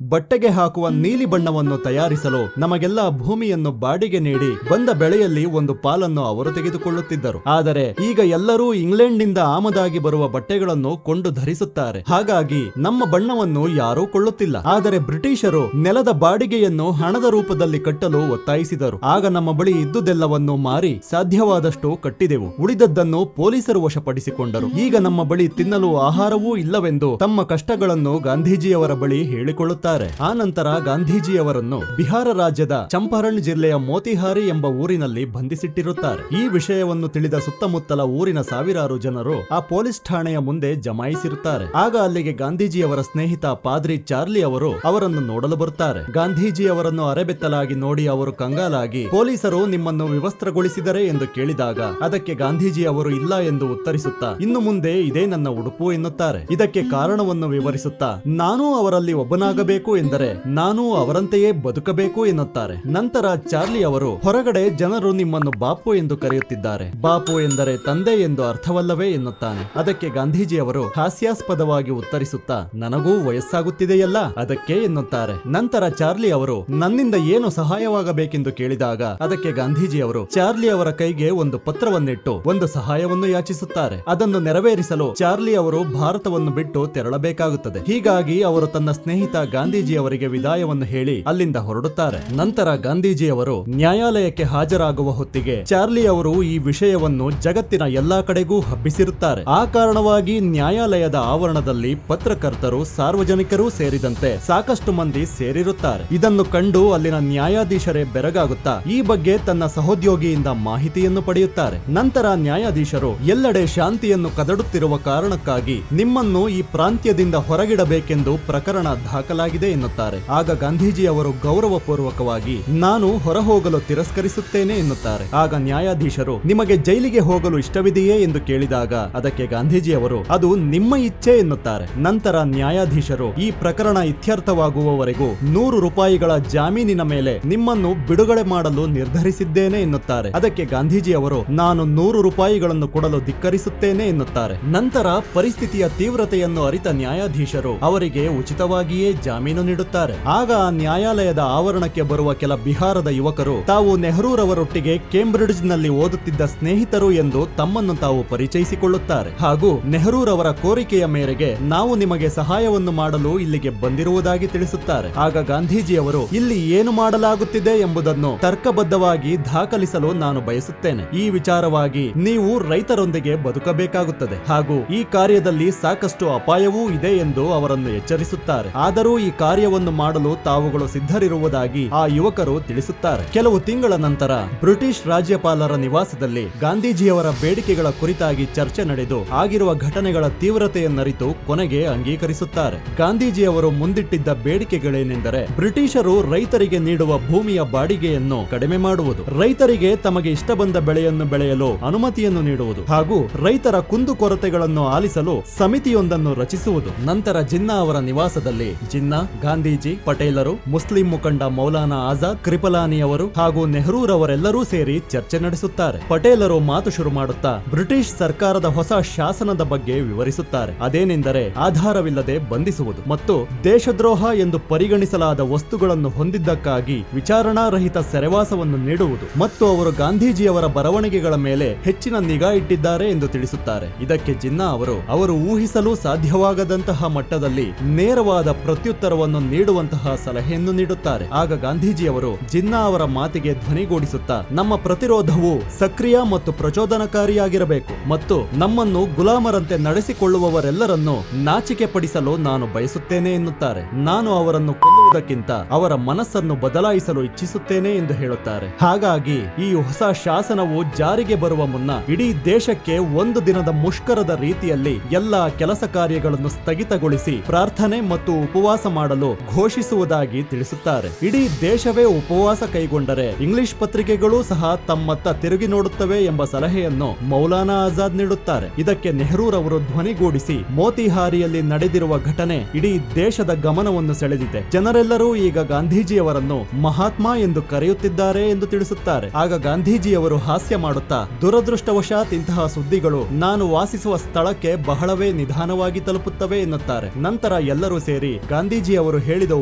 ಬಟ್ಟೆಗೆ ಹಾಕುವ ನೀಲಿ ಬಣ್ಣವನ್ನು ತಯಾರಿಸಲು ನಮಗೆಲ್ಲ ಭೂಮಿಯನ್ನು ಬಾಡಿಗೆ ನೀಡಿ ಬಂದ ಬೆಳೆಯಲ್ಲಿ ಒಂದು ಪಾಲನ್ನು ಅವರು ತೆಗೆದುಕೊಳ್ಳುತ್ತಿದ್ದರು. ಆದರೆ ಈಗ ಎಲ್ಲರೂ ಇಂಗ್ಲೆಂಡ್ ನಿಂದ ಆಮದಾಗಿ ಬರುವ ಬಟ್ಟೆಗಳನ್ನು ಕೊಂಡು ಧರಿಸುತ್ತಾರೆ. ಹಾಗಾಗಿ ನಮ್ಮ ಬಣ್ಣವನ್ನು ಯಾರೂ ಕೊಳ್ಳುತ್ತಿಲ್ಲ. ಆದರೆ ಬ್ರಿಟಿಷರು ನೆಲದ ಬಾಡಿಗೆಯನ್ನು ಹಣದ ರೂಪದಲ್ಲಿ ಕಟ್ಟಲು ಒತ್ತಾಯಿಸಿದರು. ಆಗ ನಮ್ಮ ಬಳಿ ಇದ್ದುದೆಲ್ಲವನ್ನು ಮಾರಿ ಸಾಧ್ಯವಾದಷ್ಟು ಕಟ್ಟಿದೆವು. ಉಳಿದದ್ದನ್ನು ಪೊಲೀಸರು ವಶಪಡಿಸಿಕೊಂಡರು. ಈಗ ನಮ್ಮ ಬಳಿ ತಿನ್ನಲು ಆಹಾರವೂ ಇಲ್ಲವೆಂದು ತಮ್ಮ ಕಷ್ಟಗಳನ್ನು ಗಾಂಧೀಜಿಯವರ ಬಳಿ ಹೇಳಿಕೊಳ್ಳುತ್ತಾರೆ. ಆ ನಂತರ ಗಾಂಧೀಜಿಯವರನ್ನು ಬಿಹಾರ ರಾಜ್ಯದ ಚಂಪಾರಣ್ ಜಿಲ್ಲೆಯ ಮೋತಿಹಾರಿ ಎಂಬ ಊರಿನಲ್ಲಿ ಬಂಧಿಸಿಟ್ಟಿರುತ್ತಾರೆ. ಈ ವಿಷಯವನ್ನು ತಿಳಿದ ಸುತ್ತಮುತ್ತಲ ಊರಿನ ಸಾವಿರಾರು ಜನರು ಆ ಪೊಲೀಸ್ ಠಾಣೆಯ ಮುಂದೆ ಜಮಾಯಿಸಿರುತ್ತಾರೆ. ಆಗ ಅಲ್ಲಿಗೆ ಗಾಂಧೀಜಿಯವರ ಸ್ನೇಹಿತ ಪಾದ್ರಿ ಚಾರ್ಲಿ ಅವರು ಅವರನ್ನು ನೋಡಲು ಬರುತ್ತಾರೆ. ಗಾಂಧೀಜಿಯವರನ್ನು ಅರೆಬೆತ್ತಲಾಗಿ ನೋಡಿ ಅವರು ಕಂಗಾಲಾಗಿ, ಪೊಲೀಸರು ನಿಮ್ಮನ್ನು ವಿವಸ್ತ್ರಗೊಳಿಸಿದರೆ ಎಂದು ಕೇಳಿದಾಗ ಅದಕ್ಕೆ ಗಾಂಧೀಜಿ ಅವರು ಇಲ್ಲ ಎಂದು ಉತ್ತರಿಸುತ್ತಾ, ಇನ್ನು ಮುಂದೆ ಇದೇ ನನ್ನ ಉಡುಪು ಎನ್ನುತ್ತಾರೆ. ಇದಕ್ಕೆ ಕಾರಣವನ್ನು ವಿವರಿಸುತ್ತಾ, ನಾನೂ ಅವರಲ್ಲಿ ಒಬ್ಬನಾಗಬೇಕು ಎಂದರೆ ನಾನು ಅವರಂತೆಯೇ ಬದುಕಬೇಕು ಎನ್ನುತ್ತಾರೆ. ನಂತರ ಚಾರ್ಲಿ ಅವರು, ಹೊರಗಡೆ ಜನರು ನಿಮ್ಮನ್ನು ಬಾಪು ಎಂದು ಕರೆಯುತ್ತಿದ್ದಾರೆ. ಬಾಪು ಎಂದರೆ ತಂದೆ ಎಂದು ಅರ್ಥವಲ್ಲವೇ ಎನ್ನುತ್ತಾನೆ. ಅದಕ್ಕೆ ಗಾಂಧೀಜಿಯವರು ಹಾಸ್ಯಾಸ್ಪದವಾಗಿ ಉತ್ತರಿಸುತ್ತಾ, ನನಗೂ ವಯಸ್ಸಾಗುತ್ತಿದೆಯಲ್ಲ ಅದಕ್ಕೆ ಎನ್ನುತ್ತಾರೆ. ನಂತರ ಚಾರ್ಲಿ ಅವರು ನನ್ನಿಂದ ಏನು ಸಹಾಯವಾಗಬೇಕೆಂದು ಕೇಳಿದಾಗ ಅದಕ್ಕೆ ಗಾಂಧೀಜಿಯವರು ಚಾರ್ಲಿ ಅವರ ಕೈಗೆ ಒಂದು ಪತ್ರವನ್ನಿಟ್ಟು ಒಂದು ಸಹಾಯವನ್ನು ಯಾಚಿಸುತ್ತಾರೆ. ಅದನ್ನು ನೆರವೇರಿಸಲು ಚಾರ್ಲಿ ಅವರು ಭಾರತವನ್ನು ಬಿಟ್ಟು ತೆರಳಬೇಕಾಗುತ್ತದೆ. ಹೀಗಾಗಿ ಅವರು ತನ್ನ ಸ್ನೇಹಿತ ಗಾಂಧೀಜಿಯವರಿಗೆ ವಿದಾಯವನ್ನು ಹೇಳಿ ಅಲ್ಲಿಂದ ಹೊರಡುತ್ತಾರೆ. ನಂತರ ಗಾಂಧೀಜಿಯವರು ನ್ಯಾಯಾಲಯಕ್ಕೆ ಹಾಜರಾಗುವ ಹೊತ್ತಿಗೆ ಚಾರ್ಲಿ ಅವರು ಈ ವಿಷಯವನ್ನು ಜಗತ್ತಿನ ಎಲ್ಲಾ ಕಡೆಗೂ ಹಬ್ಬಿಸಿರುತ್ತಾರೆ. ಆ ಕಾರಣವಾಗಿ ನ್ಯಾಯಾಲಯದ ಆವರಣದಲ್ಲಿ ಪತ್ರಕರ್ತರು, ಸಾರ್ವಜನಿಕರೂ ಸೇರಿದಂತೆ ಸಾಕಷ್ಟು ಮಂದಿ ಸೇರಿರುತ್ತಾರೆ. ಇದನ್ನು ಕಂಡು ಅಲ್ಲಿನ ನ್ಯಾಯಾಧೀಶರೇ ಬೆರಗಾಗುತ್ತಾ ಈ ಬಗ್ಗೆ ತನ್ನ ಸಹೋದ್ಯೋಗಿಯಿಂದ ಮಾಹಿತಿಯನ್ನು ಪಡೆಯುತ್ತಾರೆ. ನಂತರ ನ್ಯಾಯಾಧೀಶರು ಎಲ್ಲೆಡೆ ಶಾಂತಿಯನ್ನು ಕದಡುತ್ತಿರುವ ಕಾರಣಕ್ಕಾಗಿ ನಿಮ್ಮನ್ನು ಈ ಪ್ರಾಂತ್ಯದಿಂದ ಹೊರಗಿಡಬೇಕೆಂದು ಪ್ರಕರಣ ದಾಖಲಾಗಿದೆ ಎನ್ನುತ್ತಾರೆ. ಆಗ ಗಾಂಧೀಜಿ ಅವರು ಗೌರವಪೂರ್ವಕವಾಗಿ ನಾನು ಹೊರಹೋಗಲು ತಿರಸ್ಕರಿಸುತ್ತೇನೆ ಎನ್ನುತ್ತಾರೆ. ಆಗ ನ್ಯಾಯಾಧೀಶರು ನಿಮಗೆ ಜೈಲಿಗೆ ಹೋಗಲು ಇಷ್ಟವಿದೆಯೇ ಎಂದು ಕೇಳಿದಾಗ ಅದಕ್ಕೆ ಗಾಂಧೀಜಿಯವರು ಅದು ನಿಮ್ಮ ಇಚ್ಛೆ ಎನ್ನುತ್ತಾರೆ. ನಂತರ ನ್ಯಾಯಾಧೀಶರು ಈ ಪ್ರಕರಣ ಇತ್ಯರ್ಥವಾಗುವವರೆಗೂ 100 ರೂಪಾಯಿಗಳ ಜಾಮೀನಿನ ಮೇಲೆ ನಿಮ್ಮನ್ನು ಬಿಡುಗಡೆ ಮಾಡಲು ನಿರ್ಧರಿಸಿದ್ದೇನೆ ಎನ್ನುತ್ತಾರೆ. ಅದಕ್ಕೆ ಗಾಂಧೀಜಿಯವರು ನಾನು 100 ರೂಪಾಯಿಗಳನ್ನು ಶಿಕ್ಷೆಯನ್ನು ಕೊಡಲು ಧಿಕ್ಕರಿಸುತ್ತೇನೆ ಎನ್ನುತ್ತಾರೆ. ನಂತರ ಪರಿಸ್ಥಿತಿಯ ತೀವ್ರತೆಯನ್ನು ಅರಿತ ನ್ಯಾಯಾಧೀಶರು ಅವರಿಗೆ ಉಚಿತವಾಗಿಯೇ ಜಾಮೀನು ನೀಡುತ್ತಾರೆ. ಆಗ ಆ ನ್ಯಾಯಾಲಯದ ಆವರಣಕ್ಕೆ ಬರುವ ಕೆಲ ಬಿಹಾರದ ಯುವಕರು ತಾವು ನೆಹರೂರವರೊಟ್ಟಿಗೆ ಕೇಂಬ್ರಿಡ್ಜ್ ನಲ್ಲಿ ಓದುತ್ತಿದ್ದ ಸ್ನೇಹಿತರು ಎಂದು ತಮ್ಮನ್ನು ತಾವು ಪರಿಚಯಿಸಿಕೊಳ್ಳುತ್ತಾರೆ. ಹಾಗೂ ನೆಹರೂರವರ ಕೋರಿಕೆಯ ಮೇರೆಗೆ ನಾವು ನಿಮಗೆ ಸಹಾಯವನ್ನು ಮಾಡಲು ಇಲ್ಲಿಗೆ ಬಂದಿರುವುದಾಗಿ ತಿಳಿಸುತ್ತಾರೆ. ಆಗ ಗಾಂಧೀಜಿಯವರು ಇಲ್ಲಿ ಏನು ಮಾಡಲಾಗುತ್ತಿದೆ ಎಂಬುದನ್ನು ತರ್ಕಬದ್ಧವಾಗಿ ದಾಖಲಿಸಲು ನಾನು ಬಯಸುತ್ತೇನೆ. ಈ ವಿಚಾರವಾಗಿ ನೀವು ರೈತರೊಂದಿಗೆ ಬದುಕಬೇಕಾಗುತ್ತದೆ ಹಾಗೂ ಈ ಕಾರ್ಯದಲ್ಲಿ ಸಾಕಷ್ಟು ಅಪಾಯವೂ ಇದೆ ಎಂದು ಅವರನ್ನು ಎಚ್ಚರಿಸುತ್ತಾರೆ. ಆದರೂ ಈ ಕಾರ್ಯವನ್ನು ಮಾಡಲು ತಾವುಗಳು ಸಿದ್ಧರಿರುವುದಾಗಿ ಆ ಯುವಕರು ತಿಳಿಸುತ್ತಾರೆ. ಕೆಲವು ತಿಂಗಳ ನಂತರ ಬ್ರಿಟಿಷ್ ರಾಜ್ಯಪಾಲರ ನಿವಾಸದಲ್ಲಿ ಗಾಂಧೀಜಿಯವರ ಬೇಡಿಕೆಗಳ ಕುರಿತಾಗಿ ಚರ್ಚೆ ನಡೆದು ಆಗಿರುವ ಘಟನೆಗಳ ತೀವ್ರತೆಯನ್ನರಿತು ಕೊನೆಗೆ ಅಂಗೀಕರಿಸುತ್ತಾರೆ. ಗಾಂಧೀಜಿಯವರು ಮುಂದಿಟ್ಟಿದ್ದ ಬೇಡಿಕೆಗಳೇನೆಂದರೆ ಬ್ರಿಟಿಷರು ರೈತರಿಗೆ ನೀಡುವ ಭೂಮಿಯ ಬಾಡಿಗೆಯನ್ನು ಕಡಿಮೆ ಮಾಡುವುದು, ರೈತರಿಗೆ ತಮಗೆ ಇಷ್ಟ ಬಂದ ಬೆಳೆಯನ್ನು ಬೆಳೆಯಲು ಅನುಮತಿಯನ್ನು ನೀಡುವುದು ಹಾಗೂ ರೈತರ ಕುಂದುಕೊರತೆಗಳನ್ನು ಆಲಿಸಲು ಸಮಿತಿಯೊಂದನ್ನು ರಚಿಸುವುದು. ನಂತರ ಜಿನ್ನಾ ಅವರ ನಿವಾಸದಲ್ಲಿ ಜಿನ್ನಾ, ಗಾಂಧೀಜಿ, ಪಟೇಲರು, ಮುಸ್ಲಿಂ ಮುಖಂಡ ಮೌಲಾನಾ ಆಜಾದ್, ಕೃಪಲಾನಿಯವರು ಹಾಗೂ ನೆಹರೂರವರೆಲ್ಲರೂ ಸೇರಿ ಚರ್ಚೆ ನಡೆಸುತ್ತಾರೆ. ಪಟೇಲರು ಮಾತು ಶುರು ಮಾಡುತ್ತಾ ಬ್ರಿಟಿಷ್ ಸರ್ಕಾರದ ಹೊಸ ಶಾಸನದ ಬಗ್ಗೆ ವಿವರಿಸುತ್ತಾರೆ. ಅದೇನೆಂದರೆ ಆಧಾರವಿಲ್ಲದೆ ಬಂಧಿಸುವುದು ಮತ್ತು ದೇಶದ್ರೋಹ ಎಂದು ಪರಿಗಣಿಸಲಾದ ವಸ್ತುಗಳನ್ನು ಹೊಂದಿದ್ದಕ್ಕಾಗಿ ವಿಚಾರಣಾರಹಿತ ಸೆರೆವಾಸವನ್ನು ನೀಡುವುದು ಮತ್ತು ಅವರು ಗಾಂಧೀಜಿಯವರ ಬರವಣಿಗೆಗಳ ಮೇಲೆ ಹೆಚ್ಚಿನ ನಿಗಾ ಇಟ್ಟಿದ್ದಾರೆ ಎಂದು ತಿಳಿಸುತ್ತಾರೆ. ಇದಕ್ಕೆ ಜಿನ್ನಾ ಅವರು ಊಹಿಸಲು ಸಾಧ್ಯವಾಗದಂತಹ ಮಟ್ಟದಲ್ಲಿ ನೇರವಾದ ಪ್ರತ್ಯುತ್ತರವನ್ನು ನೀಡುವಂತಹ ಸಲಹೆಯನ್ನು ನೀಡುತ್ತಾರೆ. ಆಗ ಗಾಂಧೀಜಿಯವರು ಜಿನ್ನಾ ಅವರ ಮಾತಿಗೆ ಧ್ವನಿಗೂಡಿಸುತ್ತಾ ನಮ್ಮ ಪ್ರತಿರೋಧವು ಸಕ್ರಿಯ ಮತ್ತು ಪ್ರಚೋದನಕಾರಿಯಾಗಿರಬೇಕು ಮತ್ತು ನಮ್ಮನ್ನು ಗುಲಾಮರಂತೆ ನಡೆಸಿಕೊಳ್ಳುವವರೆಲ್ಲರನ್ನು ನಾಚಿಕೆ ಪಡಿಸಲು ನಾನು ಬಯಸುತ್ತೇನೆ ಎನ್ನುತ್ತಾರೆ. ನಾನು ಅವರನ್ನು ಕೊಲ್ಲುವುದಕ್ಕಿಂತ ಅವರ ಮನಸ್ಸನ್ನು ಬದಲಾಯಿಸಲು ಇಚ್ಛಿಸುತ್ತೇನೆ ಎಂದು ಹೇಳುತ್ತಾರೆ. ಹಾಗಾಗಿ ಈ ಹೊಸ ಶಾಸನವು ಜಾರಿಗೆ ಬರುವ ಮುನ್ನ ಇಡೀ ದೇಶಕ್ಕೆ ಒಂದು ದಿನದ ಮುಷ್ಕರದ ರೀತಿಯಲ್ಲಿ ಎಲ್ಲಾ ಕೆಲಸ ಕಾರ್ಯಗಳನ್ನು ಸ್ಥಗಿತಗೊಳಿಸಿ ಪ್ರಾರ್ಥನೆ ಮತ್ತು ಉಪವಾಸ ಮಾಡಲು ಘೋಷಿಸುವುದಾಗಿ ತಿಳಿಸುತ್ತಾರೆ. ಇಡೀ ದೇಶವೇ ಉಪವಾಸ ಕೈಗೊಂಡರೆ ಇಂಗ್ಲಿಷ್ ಪತ್ರಿಕೆಗಳು ಸಹ ತಮ್ಮತ್ತ ತಿರುಗಿ ನೋಡುತ್ತವೆ ಎಂಬ ಸಲಹೆಯನ್ನು ಮೌಲಾನಾ ಆಜಾದ್ ನೀಡುತ್ತಾರೆ. ಇದಕ್ಕೆ ನೆಹರೂರವರು ಧ್ವನಿಗೂಡಿಸಿ ಮೋತಿಹಾರಿಯಲ್ಲಿ ನಡೆದಿರುವ ಘಟನೆ ಇಡೀ ದೇಶದ ಗಮನವನ್ನು ಸೆಳೆದಿದೆ, ಜನರೆಲ್ಲರೂ ಈಗ ಗಾಂಧೀಜಿಯವರನ್ನು ಮಹಾತ್ಮ ಎಂದು ಕರೆಯುತ್ತಿದ್ದಾರೆ ಎಂದು ತಿಳಿಸುತ್ತಾರೆ. ಆಗ ಗಾಂಧೀಜಿಯವರು ಹಾಸ್ಯ ಮಾಡುತ್ತಾ ದುರದೃಷ್ಟವಶಾತ್ ಇಂತಹ ಸುದ್ದಿಗಳು ನಾನು ವಾಸಿಸುವ ಸ್ಥಳಕ್ಕೆ ಬಹಳವೇ ನಿಧಾನವಾಗಿ ತಲುಪುತ್ತವೆ ಎನ್ನುತ್ತಾರೆ. ನಂತರ ಎಲ್ಲರೂ ಸೇರಿ ಗಾಂಧೀಜಿಯವರು ಹೇಳಿದ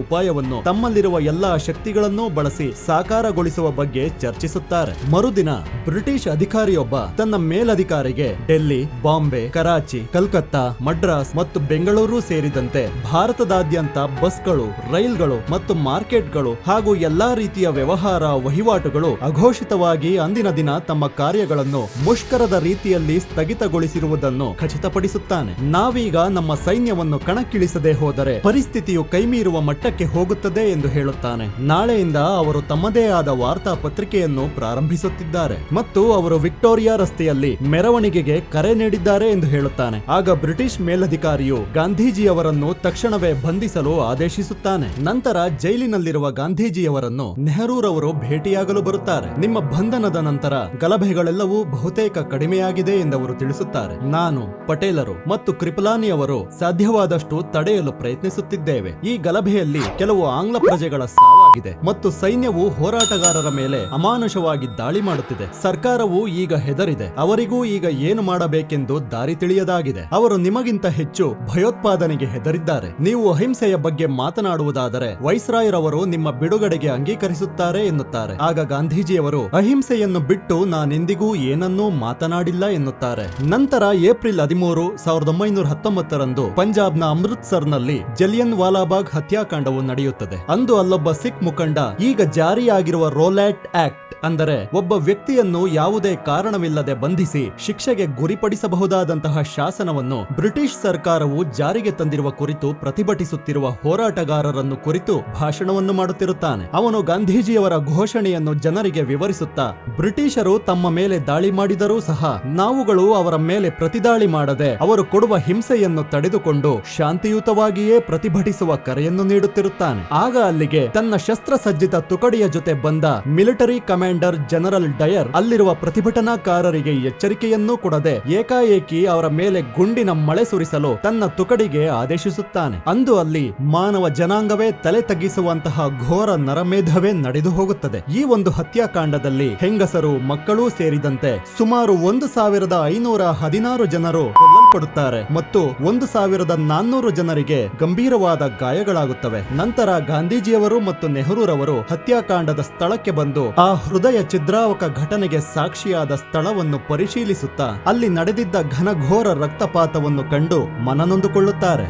ಉಪಾಯವನ್ನು ತಮ್ಮಲ್ಲಿರುವ ಎಲ್ಲಾ ಶಕ್ತಿಗಳನ್ನೂ ಬಳಸಿ ಸಾಕಾರಗೊಳಿಸುವ ಬಗ್ಗೆ ಚರ್ಚಿಸುತ್ತಾರೆ. ಮರುದಿನ ಬ್ರಿಟಿಷ್ ಅಧಿಕಾರಿಯೊಬ್ಬ ತನ್ನ ಮೇಲಧಿಕಾರಿಗೆ ಡೆಲ್ಲಿ, ಬಾಂಬೆ, ಕರಾಚಿ, ಕಲ್ಕತ್ತಾ, ಮಡ್ರಾಸ್ ಮತ್ತು ಬೆಂಗಳೂರು ಸೇರಿದಂತೆ ಭಾರತದಾದ್ಯಂತ ಬಸ್ಗಳು, ರೈಲ್ಗಳು ಮತ್ತು ಮಾರ್ಕೆಟ್ಗಳು ಹಾಗೂ ಎಲ್ಲಾ ರೀತಿಯ ವ್ಯವಹಾರ ವಹಿವಾಟುಗಳು ಅಘೋಷಿತವಾಗಿ ಅಂದಿನ ದಿನ ತಮ್ಮ ಕಾರ್ಯಗಳನ್ನು ಮುಷ್ಕರದ ರೀತಿಯಲ್ಲಿ ಸ್ಥಗಿತಗೊಳಿಸಿರುವುದನ್ನು ಖಚಿತಪಡಿಸುತ್ತಾನೆ. ನಾವೀಗ ನಮ್ಮ ಸೈನ್ಯವನ್ನು ಕಣಕ್ಕಿಳಿಸದೆ ಹೋದರೆ ಪರಿಸ್ಥಿತಿಯು ಕೈಮೀರುವ ಮಟ್ಟಕ್ಕೆ ಹೋಗುತ್ತದೆ ಎಂದು ಹೇಳುತ್ತಾನೆ. ನಾಳೆಯಿಂದ ಅವರು ತಮ್ಮದೇ ಆದ ವಾರ್ತಾ ಪತ್ರಿಕೆಯನ್ನು ಪ್ರಾರಂಭಿಸುತ್ತಿದ್ದಾರೆ ಮತ್ತು ಅವರು ವಿಕ್ಟೋರಿಯಾ ರಸ್ತೆಯಲ್ಲಿ ಮೆರವಣಿಗೆಗೆ ಕರೆ ನೀಡಿದ್ದಾರೆ ಎಂದು ಹೇಳುತ್ತಾನೆ. ಆಗ ಬ್ರಿಟಿಷ್ ಮೇಲಧಿಕಾರಿಯು ಗಾಂಧೀಜಿಯವರನ್ನು ತಕ್ಷಣವೇ ಬಂಧಿಸಲು ಆದೇಶಿಸುತ್ತಾನೆ. ನಂತರ ಜೈಲಿನಲ್ಲಿರುವ ಗಾಂಧೀಜಿಯವರನ್ನು ನೆಹರೂರವರು ಭೇಟಿಯಾಗಲು ಬರುತ್ತಾರೆ. ನಿಮ್ಮ ಬಂಧನದ ನಂತರ ಗಲಭೆಗಳೆಲ್ಲವೂ ಬಹುತೇಕ ಕಡಿಮೆಯಾಗಿದೆ ಎಂದವರು ತಿಳಿಸುತ್ತಾರೆ. ನಾನು, ಪಟೇಲರು ಮತ್ತು ಕೃಪಲಾನಿಯವರು ಸಾಧ್ಯವಾದಷ್ಟು ತಡೆಯಲು ಪ್ರಯತ್ನಿಸುತ್ತಿದ್ದೇವೆ. ಈ ಗಲಭೆಯಲ್ಲಿ ಕೆಲವು ಆಂಗ್ಲ ಪ್ರಜೆಗಳ ಸಾವಾಗಿದೆ ಮತ್ತು ಸೈನ್ಯವು ಹೋರಾಟಗಾರರ ಮೇಲೆ ಅಮಾನುಷವಾಗಿ ದಾಳಿ ಮಾಡುತ್ತಿದೆ. ಸರ್ಕಾರವು ಈಗ ಹೆದರಿದೆ. ಅವರಿಗೂ ಈಗ ಏನು ಮಾಡಬೇಕೆಂದು ದಾರಿ ತಿಳಿಯದಾಗಿದೆ. ಅವರು ನಿಮಗಿಂತ ಹೆಚ್ಚು ಭಯೋತ್ಪಾದನೆಗೆ ಹೆದರಿದ್ದಾರೆ. ನೀವು ಅಹಿಂಸೆಯ ಬಗ್ಗೆ ಮಾತನಾಡುವುದಾದರೆ ವೈಸ್ರಾಯ್ರವರು ನಿಮ್ಮ ಬಿಡುಗಡೆಗೆ ಅಂಗೀಕರಿಸುತ್ತಾರೆ ಎನ್ನುತ್ತಾರೆ. ಆಗ ಗಾಂಧೀಜಿಯವರು ಅಹಿಂಸೆಯನ್ನು ಬಿಟ್ಟು ನಾನೆಂದಿಗೂ ಏನನ್ನೂ ಮಾತನಾಡಿಲ್ಲ ಎನ್ನುತ್ತಾರೆ. ನಂತರ ಏಪ್ರಿಲ್ 13, 1919ರಂದು ಪಂಜಾಬ್ನ ಅಮೃತ್ಸರ್ನಲ್ಲಿ ಜಲಿಯನ್ ವಾಲಾಬಾಗ್ ಹತ್ಯಾಕಾಂಡವು ನಡೆಯುತ್ತದೆ. ಅಂದು ಅಲ್ಲೊಬ್ಬ ಸಿಖ್ ಮುಖಂಡ ಈಗ ಜಾರಿಯಾಗಿರುವ ರೋಲ್ಯಾಟ್ ಆಕ್ಟ್ ಅಂದರೆ ಒಬ್ಬ ವ್ಯಕ್ತಿಯನ್ನು ಯಾವುದೇ ಕಾರಣವಿಲ್ಲದೆ ಬಂಧಿಸಿ ಶಿಕ್ಷೆಗೆ ಗುರಿಪಡಿಸಬಹುದಾದಂತಹ ಶಾಸನವನ್ನು ಬ್ರಿಟಿಷ್ ಸರ್ಕಾರವು ಜಾರಿಗೆ ತಂದಿರುವ ಕುರಿತು ಪ್ರತಿಭಟಿಸುತ್ತಿರುವ ಹೋರಾಟಗಾರರನ್ನು ಕುರಿತು ಭಾಷಣವನ್ನು ಮಾಡುತ್ತಿರುತ್ತಾನೆ. ಅವನು ಗಾಂಧೀಜಿಯವರ ಘೋಷಣೆಯನ್ನು ಜನರಿಗೆ ವಿವರಿಸುತ್ತಾ ಬ್ರಿಟಿಷರು ತಮ್ಮ ಮೇಲೆ ದಾಳಿ ಮಾಡಿದರೂ ಸಹ ನಾವುಗಳು ಅವರ ಮೇಲೆ ಪ್ರತಿದಾಳಿ ಮಾಡದೆ ಅವರು ಕೊಡುವ ಹಿಂಸೆಯನ್ನು ತಡೆದುಕೊಂಡು ಶಾಂತಿಯುತವಾಗಿಯೇ ಪ್ರತಿಭಟಿಸುವ ಕರೆಯನ್ನು ನೀಡುತ್ತಿರುತ್ತಾನೆ. ಆಗ ಅಲ್ಲಿಗೆ ತನ್ನ ಶಸ್ತ್ರಸಜ್ಜಿತ ತುಕಡಿಯ ಜೊತೆ ಬಂದ ಮಿಲಿಟರಿ ಕಮಾಂಡರ್ ಜನರಲ್ ಡಯರ್ ಅಲ್ಲಿರುವ ಪ್ರತಿಭಟನಾಕಾರರಿಗೆ ಎಚ್ಚರಿಕೆಯನ್ನೂ ಕೊಡದೆ ಏಕಾಏಕಿ ಅವರ ಮೇಲೆ ಗುಂಡಿನ ಮಳೆ ಸುರಿಸಲು ತನ್ನ ತುಕಡಿಗೆ ಆದೇಶಿಸುತ್ತಾನೆ. ಅಂದು ಅಲ್ಲಿ ಮಾನವ ಜನಾಂಗವೇ ತಲೆ ತಗ್ಗಿಸುವಂತಹ ಘೋರ ನರಮೇಧವೇ ನಡೆದು ಹೋಗುತ್ತದೆ. ಈ ಒಂದು ಹತ್ಯಾಕಾಂಡದಲ್ಲಿ ಹೆಂಗಸರು, ಮಕ್ಕಳೂ ಸೇರಿದಂತೆ ಸುಮಾರು 1516 ಜನರು ಕೊಲ್ಲಲ್ಪಡುತ್ತಾರೆ ಮತ್ತು 1400 ಜನರಿಗೆ ಗಂಭೀರವಾದ ಗಾಯಗಳಾಗುತ್ತವೆ. ನಂತರ ಗಾಂಧೀಜಿಯವರು ಮತ್ತು ನೆಹರೂರವರು ಹತ್ಯಾಕಾಂಡದ ಸ್ಥಳಕ್ಕೆ ಬಂದು ಆ ಹೃದಯ ಛಿದ್ರಾವಕ ಘಟನೆಗೆ ಸಾಕ್ಷಿಯಾದ ಸ್ಥಳವನ್ನು ಪರಿಶೀಲಿಸುತ್ತಾ ಅಲ್ಲಿ ನಡೆದಿದ್ದ ಘನಘೋರ ರಕ್ತಪಾತವನ್ನು ಕಂಡು ಮನನೊಂದುಕೊಳ್ಳುತ್ತಾರೆ.